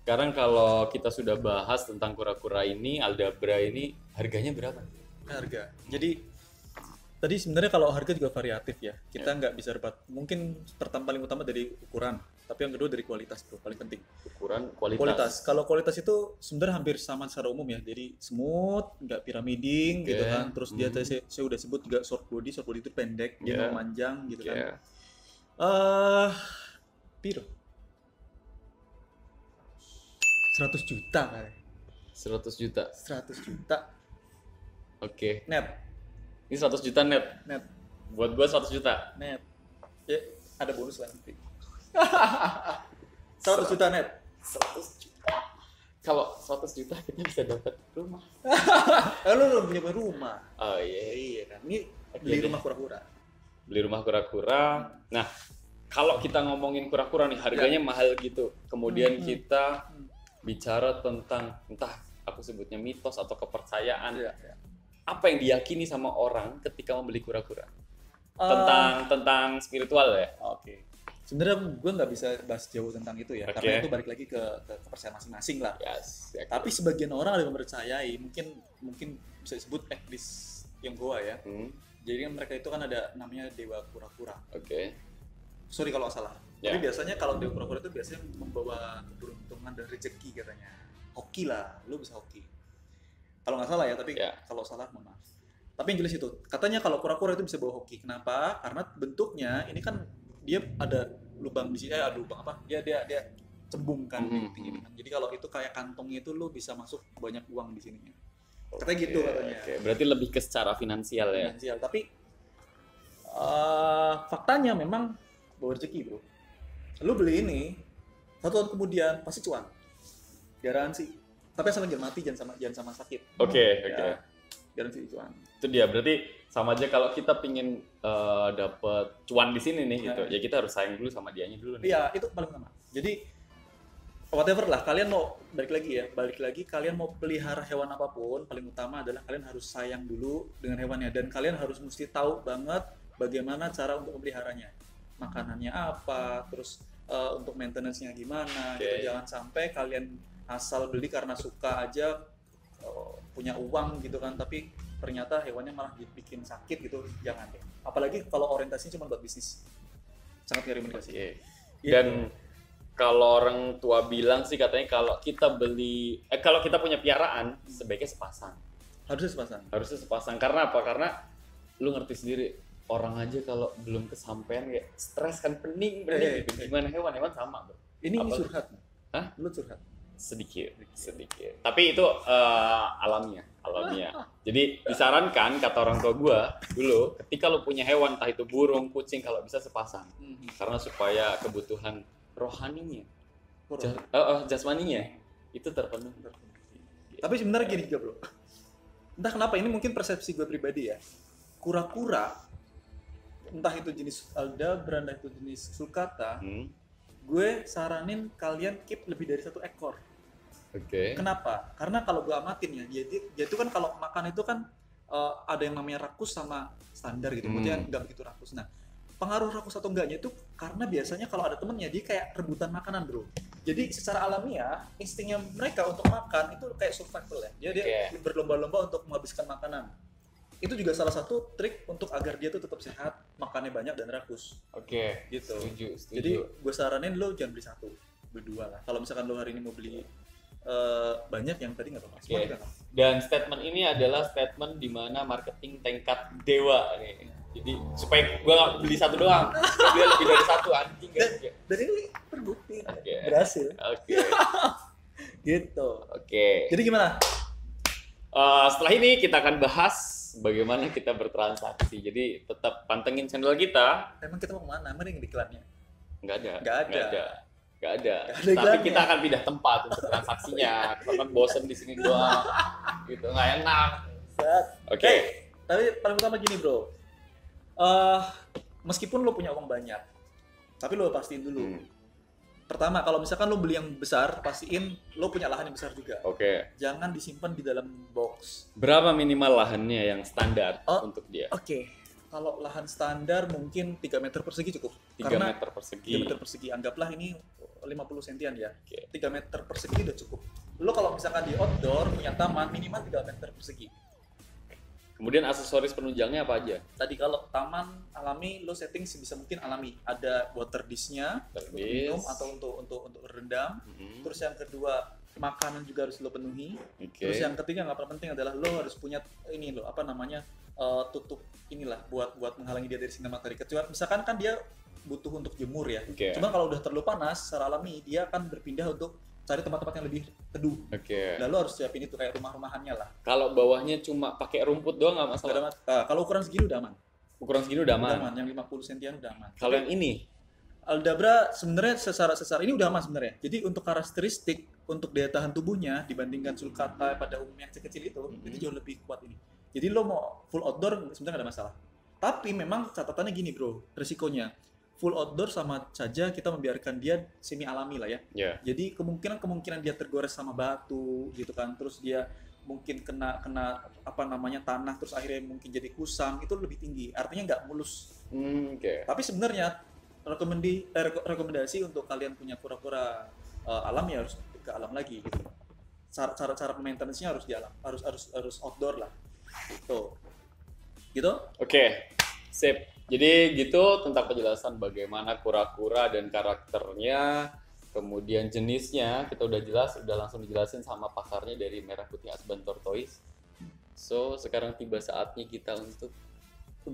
A: Sekarang kalau kita sudah bahas tentang kura-kura ini, Aldabra ini harganya berapa?
B: Harga. Jadi tadi sebenarnya kalau harga juga variatif ya. Kita nggak bisa mungkin paling utama dari ukuran, tapi yang kedua dari kualitas, Bro, paling penting.
A: Ukuran, kualitas.
B: Kalau kualitas itu sebenarnya hampir sama secara umum ya. Jadi smooth, nggak piramiding gitu kan. Terus dia saya udah sebut juga short body itu pendek, dia memanjang gitu kan. Piro? 100 juta kali.
A: 100 juta.
B: 100 juta.
A: Oke.
B: Net.
A: Ini 100 juta net. Buat gua 100 juta.
B: Net. Ya, ada bonus lah nanti. 100 juta net.
A: 100 juta. Kalau 100 juta kita bisa dapat rumah.
B: Lu belum punya rumah.
A: Oh iya
B: kan. Ini beli rumah kura-kura.
A: Beli rumah kura-kura. Nah, kalau kita ngomongin kura-kura nih harganya mahal gitu. Kemudian kita bicara tentang entah aku sebutnya mitos atau kepercayaan. Apa yang diyakini sama orang ketika membeli kura-kura? Tentang spiritual ya.
B: Oke. Sebenarnya gue nggak bisa bahas jauh tentang itu ya,
A: Oke.
B: karena itu balik lagi ke kepercayaan masing-masing lah.
A: Yes.
B: Tapi sebagian orang ada yang mempercayai, mungkin bisa disebut etnis yang Goa ya. Jadi kan mereka itu kan ada namanya dewa kura-kura.
A: Oke.
B: Sorry kalau nggak salah.
A: Ya.
B: Tapi biasanya kalau dewa kura-kura itu biasanya membawa keberuntungan dan rezeki katanya. Hoki lah, lu bisa hoki. Kalau nggak salah ya, tapi
A: Ya.
B: kalau salah mohon maaf. Tapi yang jelas itu, katanya kalau kura-kura itu bisa bawa hoki. Kenapa? Karena bentuknya ini kan dia ada lubang di sini, ada lubang apa? Dia cembung kan tinggi kan. Jadi kalau itu kayak kantongnya itu lu bisa masuk banyak uang di sininya. Katanya gitu katanya.
A: Oke, berarti lebih ke secara finansial ya.
B: Finansial. Tapi faktanya memang bawa rezeki bro. Lu beli ini 1 tahun kemudian pasti cuan. Garansi. Tapi asal jangan mati, jangan sama sakit.
A: Oke.
B: Garansi cuan.
A: Itu dia, berarti sama aja kalau kita pingin dapet cuan di sini nih gitu. Ya kita harus sayang dulu sama dianya dulu nih.
B: Iya, itu paling utama. Jadi whatever lah, kalian mau balik lagi kalian mau pelihara hewan apapun, paling utama adalah kalian harus sayang dulu dengan hewannya dan kalian harus mesti tahu banget bagaimana cara untuk memeliharanya. Makanannya apa, terus untuk maintenance-nya gimana gitu. Jangan sampai kalian asal beli karena suka aja, punya uang gitu kan, tapi ternyata hewannya malah bikin sakit gitu. Jangan deh. Apalagi kalau orientasinya cuma buat bisnis. Sangat nggak rekomendasi. Gitu.
A: Dan kalau orang tua bilang sih katanya kalau kita kalau kita punya piaraan sebaiknya sepasang.
B: Harusnya sepasang.
A: Karena apa? Karena lu ngerti sendiri, orang aja kalau belum kesampean kayak stres kan, pening gitu. Gimana hewan sama bro.
B: Ini curhat.
A: Hah?
B: Lu curhat.
A: Sedikit. Tapi itu alamiah. Jadi disarankan kata orang tua gua dulu, ketika lu punya hewan entah itu burung, kucing, kalau bisa sepasang. Karena supaya kebutuhan rohaninya, jasmaninya itu terpenuhi.
B: Tapi sebenarnya gini juga bro, entah kenapa ini mungkin persepsi gue pribadi ya, kura-kura entah itu jenis aldabra, entah itu jenis sulcata, gue saranin kalian keep lebih dari 1 ekor.
A: Oke.
B: Kenapa? Karena kalau gue amatin ya, dia itu kan kalau makan itu kan ada yang namanya rakus sama standar gitu, maksudnya nggak begitu rakus. Nah, pengaruh rakus atau enggaknya itu karena biasanya kalau ada temennya dia kayak rebutan makanan bro. Jadi secara alamiah instingnya mereka untuk makan itu kayak survival ya. Dia berlomba-lomba untuk menghabiskan makanan. Itu juga salah satu trik untuk agar dia tuh tetap sehat, makannya banyak dan rakus.
A: Oke.
B: Gitu.
A: Setuju.
B: Jadi gue saranin lo jangan beli 1, beli 2 lah. Kalau misalkan lo hari ini mau beli banyak, yang tadi nggak apa-apa. Semua juga nggak.
A: Dan statement ini adalah statement di mana marketing tingkat dewa nih. Jadi supaya gue nggak beli 1 doang, gue beli lebih dari 1 anjing kan.
B: Dan ini terbukti berhasil.
A: Oke.
B: Gitu.
A: Oke.
B: Jadi gimana?
A: Setelah ini kita akan bahas bagaimana kita bertransaksi. Jadi tetap pantengin channel kita.
B: Emang kita mau kemana? Mending di iklannya.
A: Nggak ada.
B: iklannya.
A: Tapi kita akan pindah tempat untuk transaksinya. Kita kan bosen di sini doang. Gitu, nggak enak. Oke.
B: Tapi paling utama gini bro. Meskipun lo punya uang banyak, tapi lo pastiin dulu. Pertama, kalau misalkan lo beli yang besar, pastiin lo punya lahan yang besar juga.
A: Oke.
B: Jangan disimpan di dalam box.
A: Berapa minimal lahannya yang standar untuk dia?
B: Oke. Kalau lahan standar mungkin 3 meter persegi cukup.
A: 3 meter persegi.
B: 3 meter persegi. Anggaplah ini 50 sentian ya.
A: Oke.
B: 3 meter persegi udah cukup. Lo kalau misalkan di outdoor punya taman minimal 3 meter persegi.
A: Kemudian aksesoris penunjangnya apa aja?
B: Tadi kalau taman alami lo setting sebisa mungkin alami. Ada water dish-nya untuk minum atau untuk rendam. Terus yang kedua makanan juga harus lo penuhi. Terus yang ketiga nggak paling penting adalah lo harus punya ini lo apa namanya tutup inilah buat menghalangi dia dari sinar matahari. Kecuali misalkan kan dia butuh untuk jemur ya. Cuma kalau udah terlalu panas secara alami dia akan berpindah untuk cari tempat-tempat yang lebih teduh. Lalu harus siapin itu kayak rumah-rumahannya lah.
A: Kalau bawahnya cuma pakai rumput doang nggak masalah?
B: Kalau ukuran segini udah aman.
A: Ukuran segini udah aman.
B: Yang 50 sentian udah aman.
A: Kalau yang ini?
B: Aldabra sebenarnya secara ini udah aman sebenarnya. Jadi untuk karakteristik untuk daya tahan tubuhnya dibandingkan sulcata pada umumnya yang kecil itu jauh lebih kuat ini. Jadi lo mau full outdoor sebenarnya nggak ada masalah. Tapi memang catatannya gini bro, resikonya full outdoor sama saja kita membiarkan dia semi alami lah ya. Jadi kemungkinan dia tergores sama batu gitu kan, terus dia mungkin kena apa namanya tanah, terus akhirnya mungkin jadi kusam, itu lebih tinggi. Artinya nggak mulus. Tapi sebenarnya rekomendasi untuk kalian punya kura-kura alam ya harus ke alam lagi gitu. Cara maintenance-nya harus di alam, harus outdoor lah. Gitu.
A: Oke, sip. Jadi gitu tentang penjelasan bagaimana kura-kura dan karakternya, kemudian jenisnya kita udah langsung dijelasin sama pakarnya dari Merah Putih Asban Tortoise. So sekarang tiba saatnya kita
B: untuk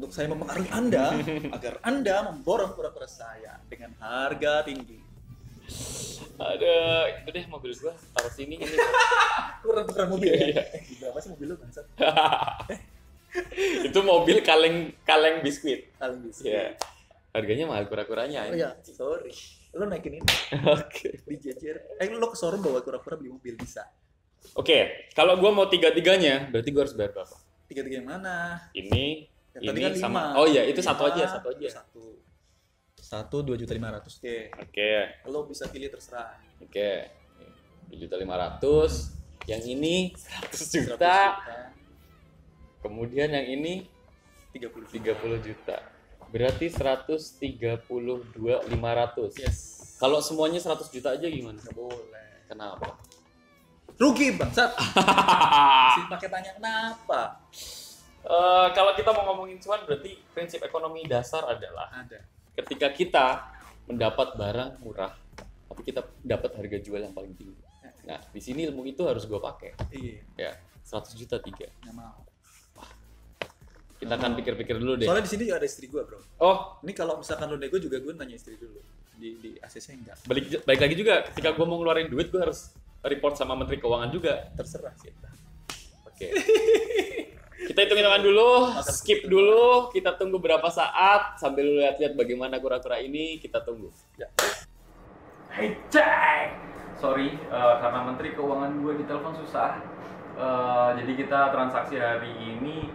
B: saya mempengaruhi Anda agar Anda memborong kura-kura saya dengan harga tinggi.
A: Ada itu deh mobil gua taruh sini ini.
B: Kura-kura mobil ya. Berapa sih mobil lu bangsat?
A: Itu mobil kaleng biskuit.
B: Kaleng biskuit.
A: Ya. Harganya mahal kura-kuranya.
B: Oh iya, sorry. Lo naikin ini.
A: Oke.
B: Dijejer. Lo ke showroom bawa kura-kura beli mobil bisa.
A: Oke, kalau gua mau tiga-tiganya, berarti gua harus bayar berapa?
B: Tiga-tiga yang mana?
A: Ini
B: Tadi kan
A: sama.
B: 5.
A: Oh iya, itu satu aja.
B: Satu 2.500.000.
A: Oke.
B: Lo bisa pilih terserah.
A: Oke. 7.500.000. Yang ini 100 juta. Kemudian yang ini 30 juta. Berarti 132.500.
B: Yes.
A: Kalau semuanya 100 juta aja gimana?
B: Nggak boleh.
A: Kenapa?
B: Rugi bangsat. Masih pakai tanya kenapa?
A: Kalau kita mau ngomongin cuan, berarti prinsip ekonomi dasar adalah ketika kita mendapat barang murah, tapi kita dapat harga jual yang paling tinggi. Nah, di sini ilmu itu harus gue pakai.
B: Iya.
A: Ya, 100 juta 3.
B: Nggak mau.
A: Kita akan pikir-pikir dulu deh.
B: Soalnya di sini juga ada istri gue, bro.
A: Oh,
B: ini kalau misalkan lo nego juga gue nanya istri dulu. Di ACC enggak.
A: Balik lagi juga, ketika gue mau ngeluarin duit, gue harus report sama Menteri Keuangan juga.
B: Terserah kita.
A: Oke. Kita hitung-hitungan dulu, skip dulu, kita tunggu berapa saat sambil lu lihat-lihat bagaimana kura-kura ini, kita tunggu. Ya. Hey Jack! Sorry, karena Menteri Keuangan gue ditelepon susah, jadi kita transaksi hari ini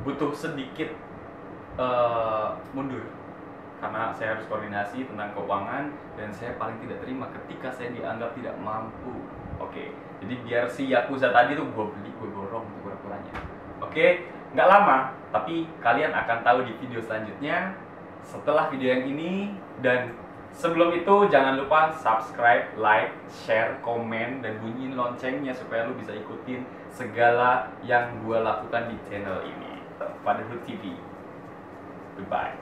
A: butuh sedikit mundur. Karena saya harus koordinasi tentang keuangan dan saya paling tidak terima ketika saya dianggap tidak mampu. Oke, jadi biar si Yakuza tadi tuh gue borong tuh kura-kuranya. Oke, nggak lama, tapi kalian akan tahu di video selanjutnya setelah video yang ini. Dan sebelum itu jangan lupa subscribe, like, share, komen, dan bunyiin loncengnya supaya lu bisa ikutin segala yang gue lakukan di channel ini. Fatherhood TV. Goodbye.